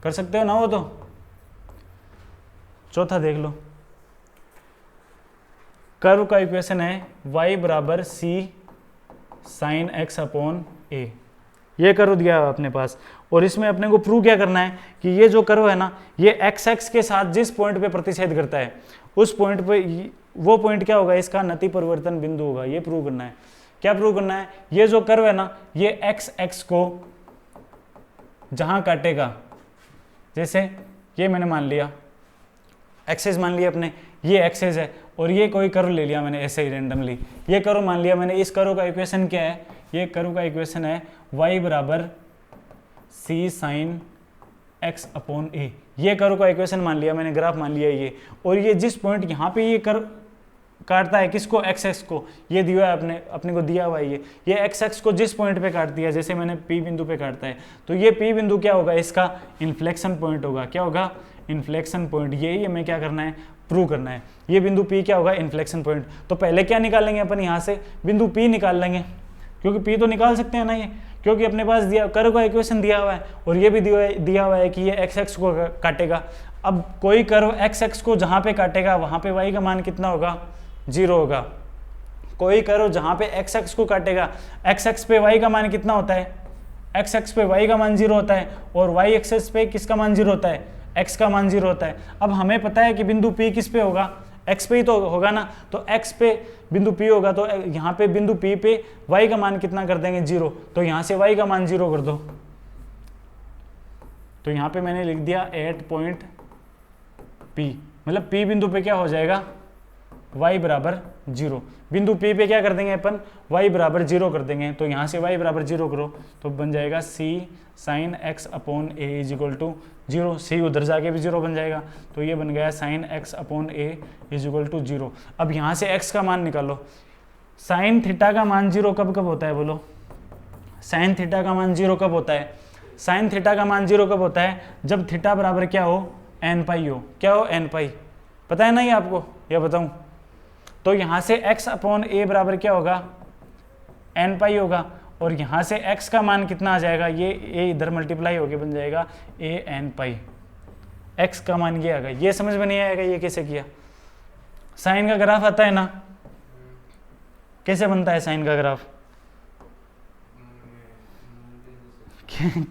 [SPEAKER 1] कर सकते हो ना वो तो। चौथा देख लो, कर्व का इक्वेशन है y बराबर c sine x upon a। ये कर्व दिया है अपने पास और इसमें अपने को प्रूव क्या करना है कि ये जो कर्व है ना ये x के साथ जिस पॉइंट पे प्रतिच्छेद करता है उस पॉइंट पे वो पॉइंट क्या होगा, इसका नति परिवर्तन बिंदु होगा। ये प्रूव करना है। क्या प्रूव करना है, ये जो कर्व है ना ये x को जहां काटेगा, जैसे ये मैंने मान लिया एक्सेस मान लिया अपने, ये एक्सेस है और ये कोई कर्व ले लिया मैंने ऐसे ही रेंडमली, ये कर्व मान लिया मैंने। इस कर्व का इक्वेशन क्या है, ये कर्व का इक्वेशन है y बराबर c sine x upon a। ये कर्व का इक्वेशन मान लिया मैंने, ग्राफ मान लिया ये। और ये जिस पॉइंट यहाँ पे ये कर्व काटता है किसको, x को, ये दिया है अपने को दिया हुआ है ये x को जिस पॉइंट पे काट दिया, जैसे मैंने p बिंदु पे काटता है तो ये p बिंदु क्या होगा, इसका इन्फ्लेक्शन पॉइंट होगा। क्या होगा, इन्फ्लेक्शन पॉइंट। यही हमें क्या करना है, प्रूव करना है। ये बिंदु p क्या होगा, इन्फ्लेक्शन पॉइंट। तो पहले क्या निकालेंगे अपन, यहाँ से बिंदु p निकाल लेंगे, क्योंकि p तो निकाल सकते हैं ना ये, क्योंकि अपने पास दिया कर्व का इक्वेशन दिया हुआ है और ये भी दिया हुआ है कि ये x को काटेगा। अब कोई कर्व x को जहाँ पे काटेगा वहाँ पे y का मान कितना होगा, 0 होगा। कोई कर्व जहाँ पे x को काटेगा, x पे y का मान कितना होता है, x पे y का मान 0 होता है और y एक्सेस पे किसका मान 0 होता है, x का मान 0 होता है। अब हमें पता है कि बिंदु p किस पे होगा, x पे ही तो होगा ना। तो x पे बिंदु p होगा तो यहाँ पे बिंदु p पे y का मान कितना कर देंगे 0। तो यहाँ से y का मान 0 कर दो। तो यहाँ पे मैंने लिख दिया एट पॉइंट p, मतलब p बिंदु पे क्या हो जाएगा, y बराबर 0। बिंदु p पे क्या कर देंगे अपन, y बराबर 0 कर देंगे। तो यहाँ से y बराबर 0 करो तो बन जाएगा c sine x upon a is equal to 0। c उधर जाके भी 0 बन जाएगा तो ये बन गया sine x upon a is equal to 0। अब यहाँ से x का मान निकालो। साइन थीटा का मान 0 कब कब होता है बोलो, साइन थीटा का मान 0 कब होता है, साइन थीटा का मान 0 कब होता है, जब थीटा बराबर क्या हो, n पाई हो। क्या हो, n पाई। पता है ना ये आपको, या बताऊं। तो यहाँ से x अपॉन a बराबर क्या होगा, n पाई होगा और यहाँ से x का मान कितना आ जाएगा, ये a इधर मल्टीप्लाई होके बन जाएगा a n पाई। x का मान ये आएगा। ये समझ में नहीं आएगा ये कैसे किया। साइन का ग्राफ आता है ना, कैसे बनता है साइन का ग्राफ,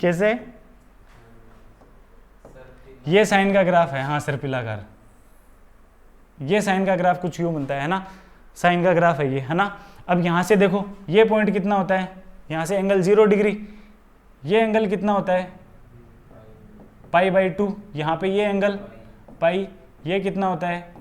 [SPEAKER 1] कैसे, ये साइन का ग्राफ है, हाँ सर्पिलाकार। ये साइन का ग्राफ कुछ यूं बनता है ना, साइन का ग्राफ है ये, है ना। अब यहाँ से देखो ये पॉइंट कितना होता है, यहाँ से एंगल 0 डिग्री, ये एंगल कितना होता है पाई बाई 2, यहाँ पे ये एंगल पाई, ये कितना होता है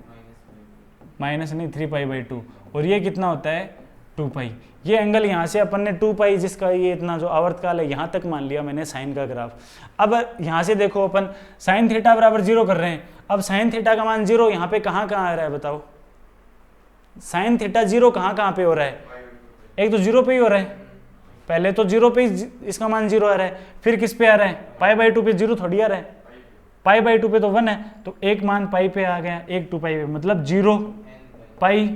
[SPEAKER 1] माइनस नहीं 3 पाई बाई 2, और ये कितना होता है 2 पाई। ये एंगल यहाँ से अपन ने 2 पाई, जिसका ये इतना जो आवर्तकाल है यहाँ तक मान लिया मैंने साइन का ग्राफ। अब यहाँ से देखो अपन साइन थीटा बराबर 0 कर रहे हैं। अब साइन थीटा का मान 0 यहाँ पे कहाँ आ रहा है बताओ, साइन थीटा 0 कहाँ पे हो रहा है, एक तो 0 पे ही हो रहा है, पहले तो 0 पे ही इसका मान 0 आ रहा है, फिर किस पे आ रहा है पाई बाई 2 पे 0 थोड़ी आ रहा है, पाई बाई 2 पे तो 1 है, तो एक मान पाई पे आ गया, एक 2 पाई पे, मतलब 0 पाई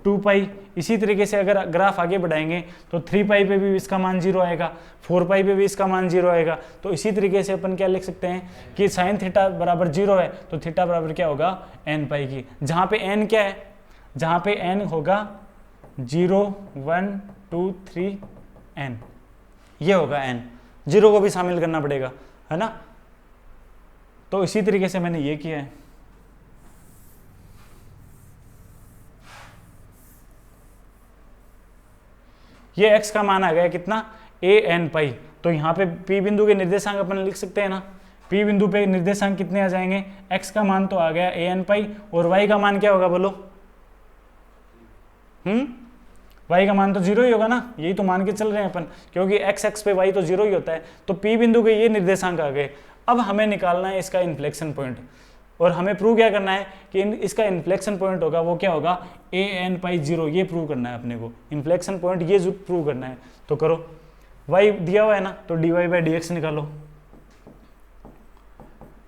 [SPEAKER 1] 2 पाई। इसी तरीके से अगर ग्राफ आगे बढ़ाएंगे तो 3 पाई पे भी इसका मान 0 आएगा, 4 पाई पे भी इसका मान 0 आएगा। तो इसी तरीके से अपन क्या लिख सकते हैं कि साइन थीटा बराबर 0 है तो थीटा बराबर क्या होगा n पाई की, जहाँ पे n क्या है, जहाँ पे n होगा 0 1 2 3 n, ये होगा n, 0 को भी शामिल करना पड़ेगा, है ना। तो इसी तरीके से मैंने ये किया है। ये x का मान आ गया कितना a n पाई, तो यहाँ पे p बिंदु के निर्देशांक अपन लिख सकते हैं ना, p बिंदु पे निर्देशांक कितने आ जाएंगे, x का मान तो आ गया a n पाई, और y का मान क्या होगा बोलो, y का मान तो 0 ही होगा ना, यही तो मान के चल रहे हैं अपन, क्योंकि x पे y तो 0 ही होता है। तो p बिंदु के ये निर्देशांक आ गए। अब हमें निकालना है इसका इन्फ्लेक्शन पॉइंट, और हमें प्रूव क्या करना है कि इसका इन्फ्लेक्शन पॉइंट होगा वो क्या होगा a n पाई 0, ये प्रूव करना है अपने को, इन्फ्लेक्शन पॉइंट ये प्रूव करना है। तो करो, y दिया हुआ है ना, तो dy बाई dx निकालो,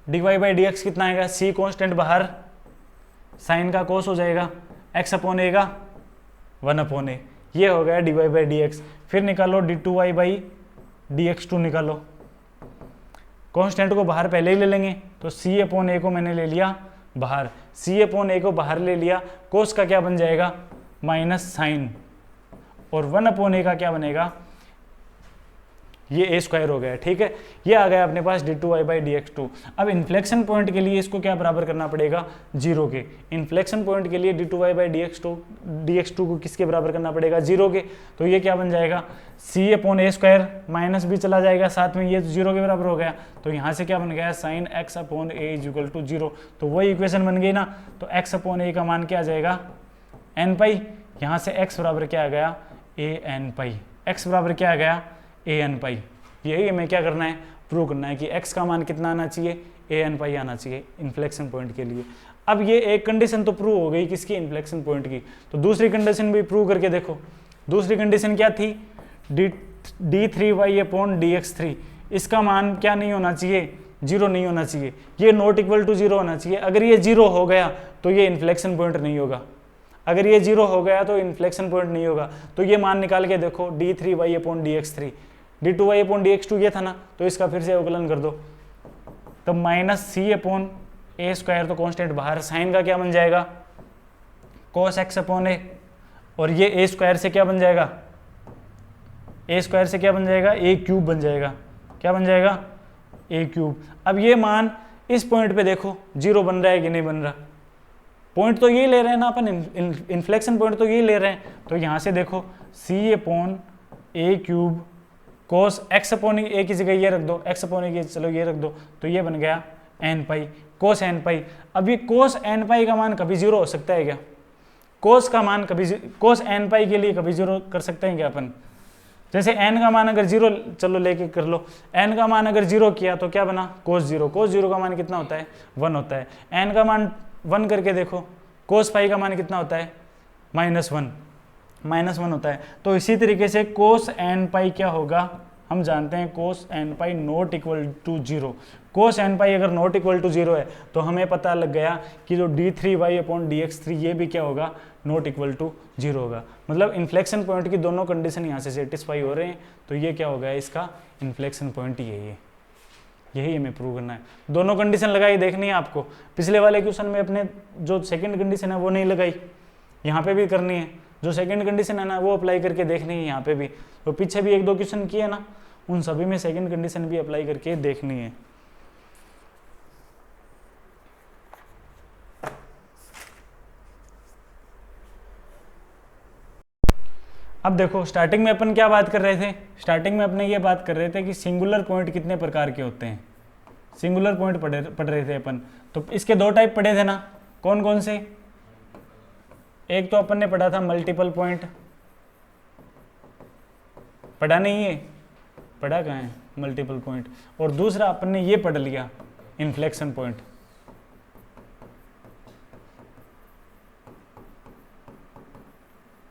[SPEAKER 1] dy बाई dx कितना आएगा, c कॉन्स्टेंट बाहर, साइन का कोस हो जाएगा, x अपॉन a का 1 अपॉन a, ये हो गया dy बाई dx। फिर निकालो d2y बाई dx2 निकालो, कॉन्स्टेंट को बाहर पहले ही ले लेंगे, तो c अपॉन a को मैंने ले लिया बाहर, c अपॉन a को बाहर ले लिया, कोस का क्या बन जाएगा माइनस साइन, और 1 अपॉन a का क्या बनेगा, ये a स्क्वायर हो गया, ठीक है। ये आ गया अपने पास d2y बाई dx2। अब इन्फ्लेक्शन पॉइंट के लिए इसको क्या बराबर करना पड़ेगा 0 के, इन्फ्लेक्शन पॉइंट के लिए d2y बाई dx2 को किसके बराबर करना पड़ेगा 0 के, तो ये क्या बन जाएगा c upon a square, minus भी चला जाएगा साथ में, ये 0 के बराबर हो गया, तो यहाँ से क्या बन गया sine x upon a is equal to 0, तो वही इक्वेशन बन गई ना। तो x अपॉन a का मान क्या आ जाएगा n पाई, यहाँ से x बराबर क्या आ गया a n पाई, x बराबर क्या आ गया a n पाई। यही हमें क्या करना है प्रूव करना है कि x का मान कितना आना चाहिए a n पाई आना चाहिए इन्फ्लेक्शन पॉइंट के लिए। अब ये एक कंडीशन तो प्रूव हो गई किसकी, इन्फ्लेक्शन पॉइंट की, तो दूसरी कंडीशन भी प्रूव करके देखो। दूसरी कंडीशन क्या थी, d3y अपॉन dx3, इसका मान क्या नहीं होना चाहिए 0 नहीं होना चाहिए, ये नॉट इक्वल टू 0 होना चाहिए। अगर ये 0 हो गया तो ये इन्फ्लेक्शन पॉइंट नहीं होगा, अगर ये 0 हो गया तो इन्फ्लेक्शन पॉइंट नहीं होगा। तो ये मान निकाल के देखो d3y upon dx3, d2y upon dx2 ये था ना, तो इसका फिर से अवकलन कर दो, तो minus c upon a square, तो कॉन्स्टेंट बाहर, साइन का क्या बन जाएगा cos x अपॉन a, और ये a स्क्वायर से क्या बन जाएगा, a स्क्वायर से क्या बन जाएगा a क्यूब बन जाएगा, क्या बन जाएगा a क्यूब। अब ये मान इस पॉइंट पे देखो 0 बन रहा है कि नहीं बन रहा, पॉइंट तो ये ले रहे हैं ना अपन, इन्फ्लेक्शन पॉइंट तो ये ले रहे हैं। तो यहाँ से देखो c upon a cube cos x upon a की जगह ये रख दो, x अपॉन a की चलो ये रख दो, तो ये बन गया n पाई कोस n पाई। अब ये कोस n पाई का मान कभी 0 हो सकता है क्या, कोस का मान कभी कोस n पाई के लिए कभी 0 कर सकते हैं क्या अपन, जैसे n का मान अगर 0 चलो लेके कर लो, n का मान अगर 0 किया तो क्या बना कोस 0, कोस 0 का मान कितना होता है 1 होता है, n का मान 1 करके देखो, कोस पाई का मान कितना होता है -1 होता है। तो इसी तरीके से कोस n पाई क्या होगा, हम जानते हैं cos n pi not equal to 0, cos n pi अगर नॉट इक्वल टू 0 है तो हमें पता लग गया कि जो d3y अपॉन dx3 ये भी क्या होगा नॉट इक्वल टू 0 होगा। मतलब इन्फ्लेक्शन पॉइंट की दोनों कंडीशन यहाँ से सेटिस्फाई हो रहे हैं, तो ये क्या होगा इसका इन्फ्लेक्शन पॉइंट यही है, यही हमें प्रूव करना है। दोनों कंडीशन लगाई देखनी है आपको, पिछले वाले क्वेश्चन में अपने जो सेकंड कंडीशन है वो नहीं लगाई, यहाँ पे भी करनी है, जो सेकंड कंडीशन है ना वो अप्लाई करके देखनी है यहाँ पे भी। तो पीछे भी 1-2 क्वेश्चन किए ना, उन सभी में सेकंड कंडीशन भी अप्लाई करके देखनी है। अब देखो स्टार्टिंग में अपन क्या बात कर रहे थे, स्टार्टिंग में अपने ये बात कर रहे थे कि सिंगुलर पॉइंट कितने प्रकार के होते हैं, सिंगुलर पॉइंट पढ़ रहे थे अपन। तो इसके दो टाइप पढ़े थे ना, कौन कौन से? एक तो अपन ने पढ़ा था मल्टीपल पॉइंट, पढ़ा नहीं है? पढ़ा कहाँ है मल्टीपल पॉइंट? और दूसरा अपन ने ये पढ़ लिया इन्फ्लेक्शन पॉइंट।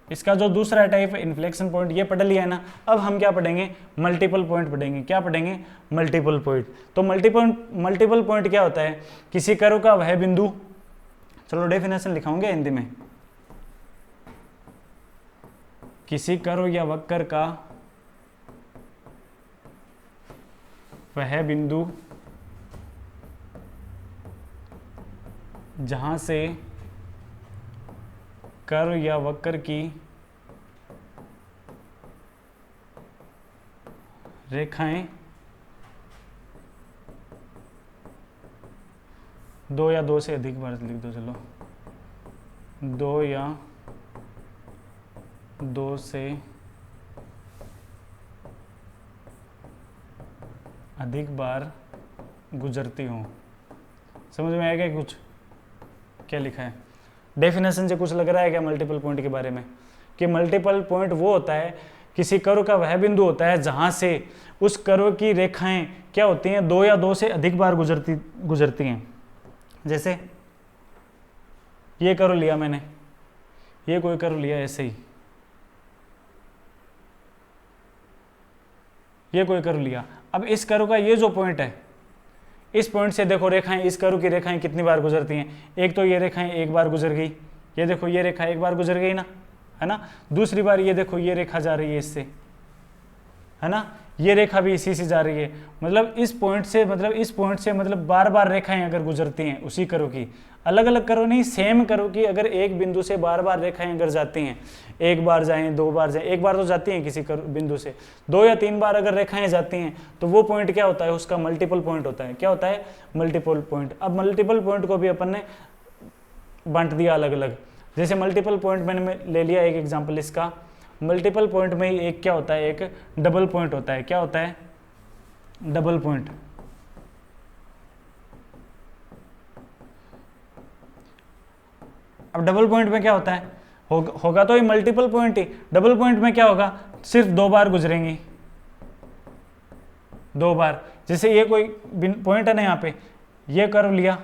[SPEAKER 1] इसका जो दूसरा टाइप है इन्फ्लेक्शन पॉइंट, ये पढ़ लिया है ना। अब हम क्या पढ़ेंगे? मल्टीपल पॉइंट पढ़ेंगे। क्या पढ़ेंगे? Multiple point. तो मल्टीपल पॉइंट क्या होता है? किसी कर्व का वह बिंदु, चलो डेफिनेशन लिखाऊंगे हिंदी में, किसी कर्व या वक्र का वह बिंदु जहां से कर्व या वक्र की रेखाएं दो या दो से अधिक बार, लिख दो चलो, दो या दो से अधिक बार गुजरती हूँ। समझ में आएगा कुछ क्या लिखा है? डेफिनेशन से कुछ लग रहा है क्या मल्टीपल पॉइंट के बारे में? कि मल्टीपल पॉइंट वो होता है, किसी कर्व का वह बिंदु होता है जहां से उस कर्व की रेखाएं क्या होती हैं? दो या दो से अधिक बार गुजरती हैं। जैसे ये कर्व लिया मैंने, ये कोई कर्व लिया ऐसे ही, ये कोई कर्व लिया। अब इस कर्व का ये जो पॉइंट है, इस पॉइंट से देखो रेखाएं, इस कर्व की रेखाएं कितनी बार गुजरती हैं? एक तो ये रेखाएं एक बार गुजर गई, ये देखो ये रेखा एक बार गुजर गई ना, है ना। दूसरी बार ये देखो ये रेखा जा रही है इससे, है ना, ये रेखा भी इसी से जा रही है। मतलब इस पॉइंट से मतलब बार बार रेखाएं अगर गुजरती हैं उसी कर्व की, अलग अलग कर्व नहीं, सेम कर्व की, अगर एक बिंदु से बार बार रेखाएं अगर जाती हैं, एक बार जाएं, दो बार जाएं, एक बार तो जाती हैं किसी बिंदु से, दो या तीन बार अगर रेखाएं जाती हैं, तो वो पॉइंट क्या होता है? उसका मल्टीपल पॉइंट होता है। क्या होता है? Multiple point. अब मल्टीपल पॉइंट को भी अपन ने बांट दिया अलग अलग। जैसे मल्टीपल पॉइंट मैंने ले लिया एक एग्जाम्पल इसका, मल्टीपल पॉइंट में ही एक क्या होता है? एक डबल पॉइंट होता है। क्या होता है? Double point. अब डबल पॉइंट में क्या होता है? होगा तो ये मल्टीपल पॉइंट ही। डबल पॉइंट में क्या होगा? सिर्फ दो बार गुजरेंगी, दो बार। जैसे ये कोई पॉइंट है ना, यहाँ पे ये कर्व लिया,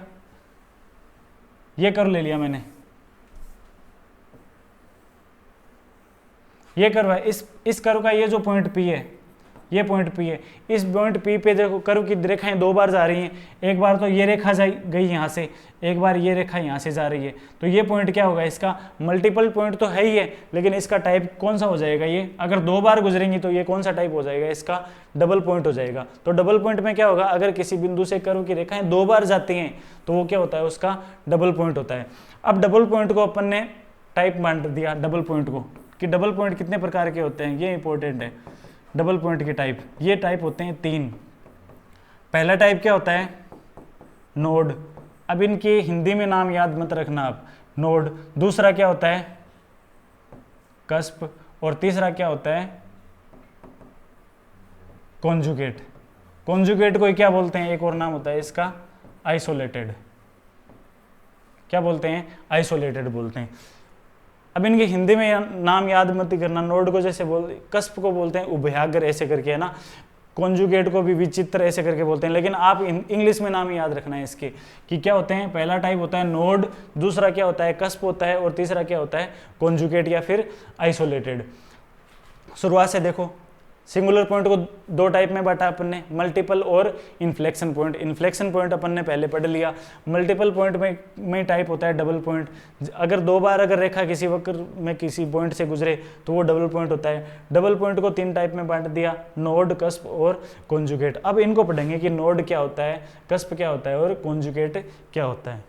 [SPEAKER 1] ये कर्व ले लिया मैंने, ये कर्व है, इस कर्व का ये जो पॉइंट P है, ये पॉइंट P है, इस पॉइंट P पे देखो कर्व की रेखाएं दो बार जा रही हैं। एक बार तो ये रेखा गई यहाँ से, एक बार ये रेखा यहाँ से जा रही है। तो ये पॉइंट क्या होगा? इसका मल्टीपल पॉइंट तो है ही है, लेकिन इसका टाइप कौन सा हो जाएगा? ये अगर दो बार गुजरेंगी तो ये कौन सा टाइप हो जाएगा? इसका डबल पॉइंट हो जाएगा। तो डबल पॉइंट में क्या होगा? अगर किसी बिंदु से कर्व की रेखाएं दो बार जाती हैं तो वो क्या होता है? उसका डबल पॉइंट होता है। अब डबल पॉइंट को अपन ने टाइप बांट दिया, डबल पॉइंट को, कि डबल पॉइंट कितने प्रकार के होते हैं, ये इंपॉर्टेंट है। डबल पॉइंट के टाइप, ये टाइप होते हैं तीन। पहला टाइप क्या होता है? नोड। अब इनके हिंदी में नाम याद मत रखना आप, नोड। दूसरा क्या होता है? कस्प। और तीसरा क्या होता है? कॉन्जुगेट। कॉन्जुगेट को क्या बोलते हैं? एक और नाम होता है इसका, आइसोलेटेड। क्या बोलते हैं? आइसोलेटेड बोलते हैं। अब इनके हिंदी में नाम याद मत करना। नोड को जैसे कस्प को बोलते हैं उभयाग्र ऐसे करके, है ना। कॉन्जुगेट को भी विचित्र ऐसे करके बोलते हैं। लेकिन आप इंग्लिश में नाम याद रखना है इसके, कि क्या होते हैं। पहला टाइप होता है नोड, दूसरा क्या होता है? कस्प होता है, और तीसरा क्या होता है? कॉन्जुगेट या फिर आइसोलेटेड। शुरुआत से देखो, सिंगुलर पॉइंट को दो टाइप में बांटा अपन ने, मल्टीपल और इन्फ्लेक्शन पॉइंट। इन्फ्लेक्शन पॉइंट अपन ने पहले पढ़ लिया। मल्टीपल पॉइंट में टाइप होता है डबल पॉइंट। अगर दो बार अगर रेखा किसी वक्र में किसी पॉइंट से गुजरे तो वो डबल पॉइंट होता है। डबल पॉइंट को तीन टाइप में बांट दिया, नोड, कस्प और कॉन्जुगेट। अब इनको पढ़ेंगे कि नोड क्या होता है, कस्प क्या होता है और कॉन्जुगेट क्या होता है।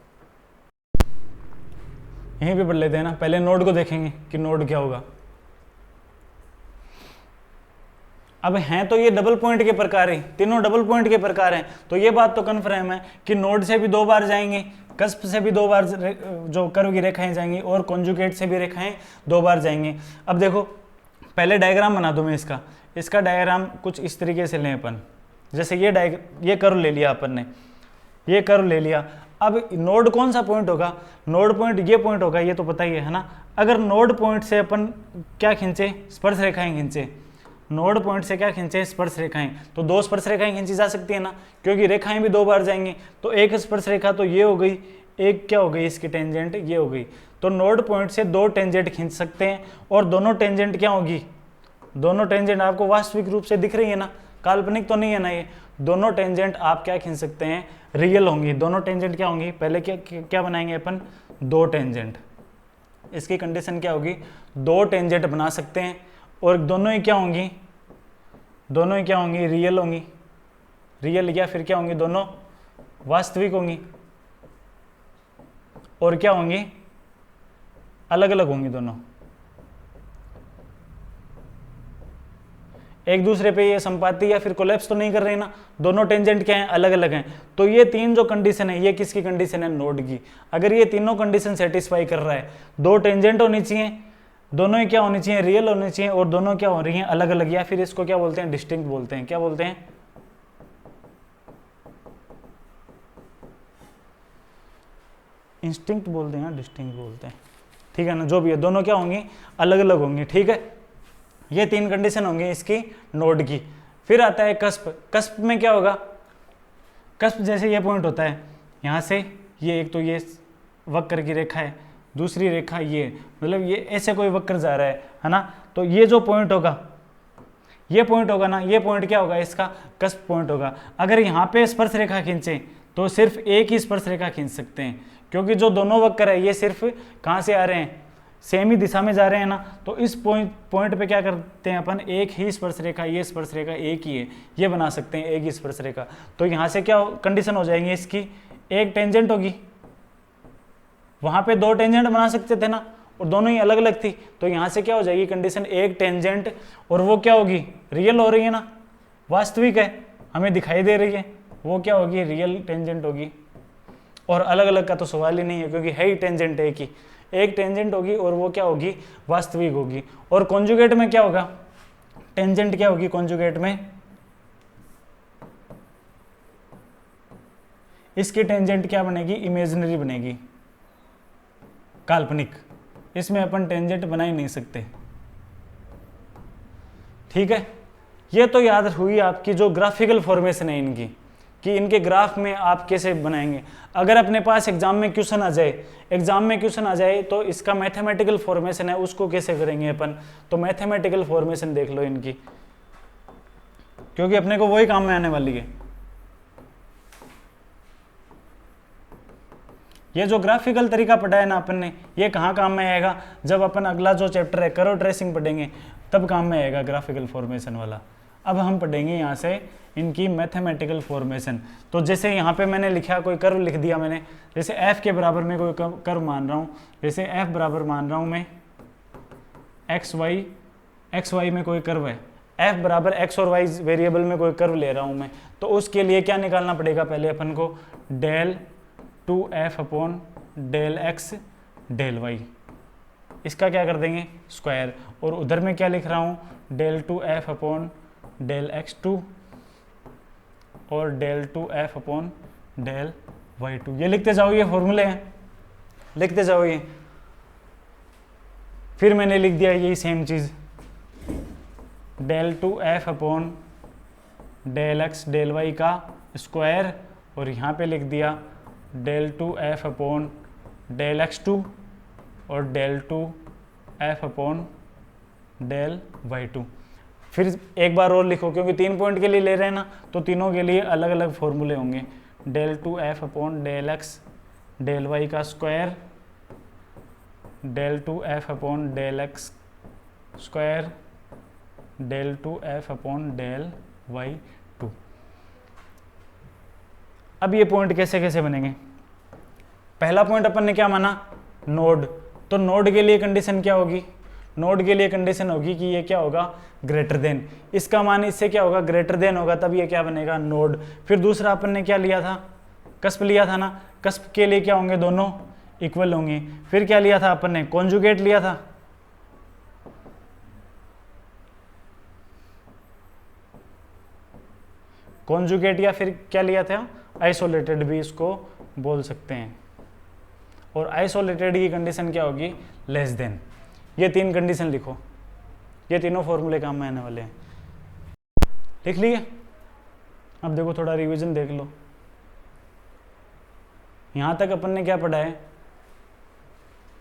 [SPEAKER 1] यहीं पे पढ़ लेते हैं ना। पहले नोड को देखेंगे कि नोड क्या होगा। अब हैं तो ये डबल पॉइंट के प्रकार है, तीनों डबल पॉइंट के प्रकार हैं। तो ये बात तो कन्फर्म है कि नोड से भी दो बार जाएंगे, कस्प से भी दो बार जो कर्व की रेखाएं जाएंगी, और कॉन्जुगेट से भी रेखाएं दो बार जाएंगे। अब देखो, पहले डायग्राम बना दूं मैं इसका डायग्राम कुछ इस तरीके से लें अपन। जैसे ये कर्व ले लिया अपन ने, ये कर्व ले लिया। अब नोड कौन सा पॉइंट होगा, नोड पॉइंट ये पॉइंट होगा, ये तो पता ही है ना। अगर नोड पॉइंट से अपन क्या खींचे, स्पर्श रेखाएं खींचे, नोड पॉइंट से क्या खींचे, स्पर्श रेखाएं, तो 2 स्पर्श रेखाएं खींची जा सकती है ना, क्योंकि रेखाएं भी 2 बार जाएंगी। तो एक स्पर्श रेखा तो ये हो गई, एक क्या हो गई इसकी टेंजेंट ये हो गई। तो नोड पॉइंट से 2 टेंजेंट खींच सकते हैं, और दोनों टेंजेंट क्या होगी, दोनों टेंजेंट आपको वास्तविक रूप से दिख रही है ना, काल्पनिक तो नहीं है ना ये। दोनों टेंजेंट आप क्या खींच सकते हैं, रियल होंगी। दोनों टेंजेंट क्या होंगी, पहले क्या बनाएंगे अपन, 2 टेंजेंट। इसकी कंडीशन क्या होगी, 2 टेंजेंट बना सकते हैं, और दोनों ही क्या होंगी, दोनों ही क्या होंगी, रियल होंगी। रियल या फिर क्या होंगी, दोनों वास्तविक होंगी, और क्या होंगी, अलग अलग होंगी दोनों। एक दूसरे पे ये संपाती या फिर कोलैप्स तो नहीं कर रही ना, दोनों टेंजेंट क्या हैं, अलग अलग हैं। तो ये 3 जो कंडीशन है, ये किसकी कंडीशन है, नोड की। अगर ये तीनों कंडीशन सेटिस्फाई कर रहा है, 2 टेंजेंट होनी चाहिए, दोनों ही क्या होनी चाहिए, रियल होनी चाहिए, और दोनों क्या हो रही हैं, अलग अलग, या फिर इसको क्या बोलते हैं, डिस्टिंक्ट बोलते हैं। क्या बोलते हैं, इंस्टिंक्ट बोलते हैं, डिस्टिंक्ट बोलते हैं, ठीक है ना, जो भी है, दोनों क्या होंगी, अलग अलग होंगी, ठीक है। ये 3 कंडीशन होंगी इसकी नोड की। फिर आता है कस्प। कस्प में क्या होगा, कस्प जैसे ये पॉइंट होता है, यहाँ से ये एक तो ये वक्र की रेखा है, दूसरी रेखा ये, मतलब ये ऐसे कोई वक्र जा रहा है ना। तो ये जो पॉइंट होगा, ये पॉइंट होगा ना, ये पॉइंट क्या होगा, इसका कस्प पॉइंट होगा। अगर यहाँ पे स्पर्श रेखा खींचे तो सिर्फ एक ही स्पर्श रेखा खींच सकते हैं, क्योंकि जो दोनों वक्र है ये सिर्फ कहाँ से आ रहे हैं, सेम ही दिशा में जा रहे हैं ना। तो इस पॉइंट पे क्या करते हैं अपन, एक ही स्पर्श रेखा, ये स्पर्श रेखा एक ही है, ये बना सकते हैं, एक ही स्पर्श रेखा। तो यहाँ से क्या कंडीशन हो जाएंगी इसकी, एक टेंजेंट होगी, वहाँ पे 2 टेंजेंट बना सकते थे ना, और दोनों ही अलग अलग थी। तो यहाँ से क्या हो जाएगी कंडीशन, एक टेंजेंट, और वो क्या होगी, रियल हो रही है ना, वास्तविक है, हमें दिखाई दे रही है, वो क्या होगी, रियल टेंजेंट होगी। और अलग अलग का तो सवाल ही नहीं है, क्योंकि है ही टेंजेंट एक ही, एक टेंजेंट होगी, और वो क्या होगी, वास्तविक होगी। और कॉन्जुगेट में क्या होगा, टेंजेंट क्या होगी कॉन्जुगेट में, इसकी टेंजेंट क्या बनेगी, इमेजिनरी बनेगी, काल्पनिक। इसमें अपन टेंजेंट बना ही नहीं सकते, ठीक है। ये तो याद हुई आपकी जो ग्राफिकल फॉर्मेशन है इनकी, कि इनके ग्राफ में आप कैसे बनाएंगे। अगर अपने पास एग्जाम में क्वेश्चन आ जाए, तो इसका मैथमेटिकल फॉर्मेशन है, उसको कैसे करेंगे अपन। तो मैथमेटिकल फॉर्मेशन देख लो इनकी, क्योंकि अपने को वही काम में आने वाली है। ये जो ग्राफिकल तरीका पढ़ा है ना अपन ने, ये कहाँ काम में आएगा, जब अपन अगला जो चैप्टर है कर्व ट्रेसिंग पढ़ेंगे, तब काम में आएगा ग्राफिकल फॉर्मेशन वाला। अब हम पढ़ेंगे यहाँ से इनकी मैथमेटिकल फॉर्मेशन। तो जैसे यहाँ पे मैंने लिखा, कोई कर्व लिख दिया मैंने, जैसे f के बराबर में कोई कर्व मान रहा हूँ, जैसे f बराबर मान रहा हूँ मैं एक्स वाई में कोई कर्व है, f बराबर x और y वेरिएबल में कोई कर्व ले रहा हूँ मैं। तो उसके लिए क्या निकालना पड़ेगा, पहले अपन को del 2f upon del x del y, इसका क्या कर देंगे स्क्वायर। और उधर में क्या लिख रहा हूँ, del 2f upon del x2 और del 2f upon del y2। ये लिखते जाओ, ये फॉर्मूले हैं, लिखते जाओ ये। फिर मैंने लिख दिया यही सेम चीज़, del 2f upon del x del y का स्क्वायर, और यहाँ पे लिख दिया del 2f upon del x2 और del 2f upon del y2। फिर एक बार और लिखो, क्योंकि 3 पॉइंट के लिए ले रहे हैं ना, तो तीनों के लिए अलग अलग फॉर्मूले होंगे। Del 2f upon del x del y का square, del 2f upon del x square, del 2f upon del y2। अब ये पॉइंट कैसे कैसे बनेंगे। पहला पॉइंट अपन ने क्या माना, नोड। तो नोड के लिए कंडीशन क्या होगी, नोड के लिए कंडीशन होगी कि ये क्या होगा, ग्रेटर देन। इसका मान इससे क्या होगा, ग्रेटर देन होगा, तब ये क्या बनेगा, नोड। फिर दूसरा अपन ने क्या लिया था, कस्प लिया था ना, कस्प के लिए क्या होंगे, दोनों इक्वल होंगे। फिर क्या लिया था अपन ने, कॉन्जुगेट लिया था। कॉन्जुगेट या फिर क्या लिया था, आइसोलेटेड भी इसको बोल सकते हैं। और आइसोलेटेड की कंडीशन क्या होगी, लेस देन। ये 3 कंडीशन लिखो, ये तीनों फॉर्मूले काम में आने वाले हैं। लिख लिए? अब देखो थोड़ा रिवीजन देख लो। यहां तक अपन ने क्या पढ़ा है,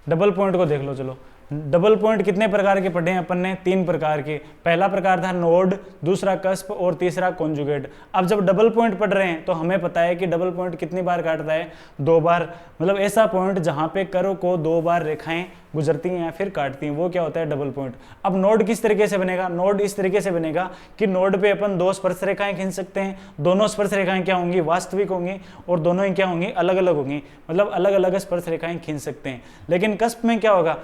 [SPEAKER 1] डबल पॉइंट को देख लो। चलो डबल पॉइंट कितने प्रकार के पढ़े हैं अपन ने, 3 प्रकार के। पहला प्रकार था नोड, दूसरा कस्प और तीसरा कॉन्जुगेट। अब जब डबल पॉइंट पढ़ रहे हैं तो हमें पता है कि डबल पॉइंट कितनी बार काटता है, 2 बार। मतलब ऐसा पॉइंट जहां पे कर्व को 2 बार रेखाएं गुजरती हैं या फिर काटती हैं, वो क्या होता है, डबल पॉइंट। अब नोड किस तरीके से बनेगा, नोड इस तरीके से बनेगा कि नोड पे अपन 2 स्पर्श रेखाएं खींच सकते हैं। दोनों स्पर्श रेखाएं क्या होंगी, वास्तविक होंगी, और दोनों ही क्या होंगी, अलग अलग होंगी। मतलब अलग अलग स्पर्श रेखाएं खींच सकते हैं। लेकिन कस्प में क्या होगा,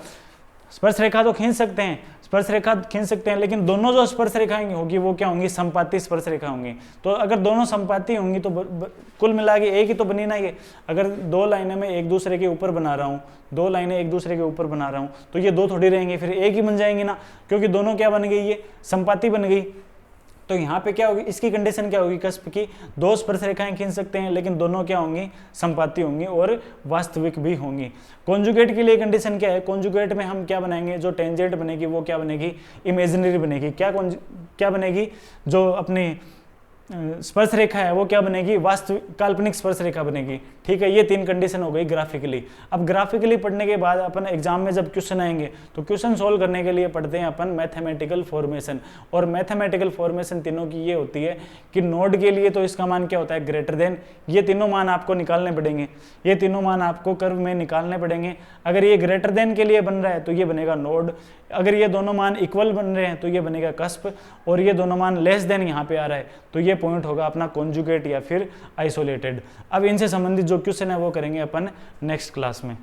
[SPEAKER 1] स्पर्श रेखा तो खींच सकते हैं, स्पर्श रेखा खींच सकते हैं, लेकिन दोनों जो स्पर्श रेखाएं होगी वो क्या होंगी, संपाती स्पर्श रेखा होंगी। तो अगर दोनों संपाती होंगी तो कुल मिला के एक ही तो बनी ना ये। अगर 2 लाइनें में एक दूसरे के ऊपर बना रहा हूँ, 2 लाइनें एक दूसरे के ऊपर बना रहा हूँ, तो ये 2 थोड़ी रहेंगे, फिर एक ही बन जाएंगी ना, क्योंकि दोनों क्या बन गई, ये संपाती बन गई। तो यहाँ पे क्या होगी, इसकी कंडीशन क्या होगी, कस्प की 2 स्पर्श रेखाएं खींच सकते हैं, लेकिन दोनों क्या होंगी, संपाती होंगी और वास्तविक भी होंगी। कॉन्जुगेट के लिए कंडीशन क्या है, कॉन्जुगेट में हम क्या बनाएंगे, जो टेंजेंट बनेगी वो क्या बनेगी, इमेजिनरी बनेगी। क्या बनेगी, जो अपनी स्पर्श रेखा है वो क्या बनेगी, वास्तविक काल्पनिक स्पर्श रेखा बनेगी। ठीक है, ये 3 कंडीशन हो गई ग्राफिकली। अब ग्राफिकली पढ़ने के बाद अपन एग्जाम में जब क्वेश्चन आएंगे तो क्वेश्चन सोल्व करने के लिए पढ़ते हैं अपन मैथमेटिकल फॉर्मेशन। और मैथमेटिकल फॉर्मेशन तीनों की ये होती है कि नोड के लिए तो इसका मान क्या होता है, ग्रेटर देन। ये तीनों मान आपको निकालने पड़ेंगे, ये तीनों मान आपको कर्व में निकालने पड़ेंगे। अगर ये ग्रेटर देन के लिए बन रहा है तो ये बनेगा नोड, अगर ये दोनों मान इक्वल बन रहे हैं तो ये बनेगा कस्प, और ये दोनों मान लेस देन यहाँ पे आ रहा है तो ये पॉइंट होगा अपना कॉन्जुगेट या फिर आइसोलेटेड। अब इनसे संबंधित जो क्वेश्चन है वो करेंगे अपन नेक्स्ट क्लास में।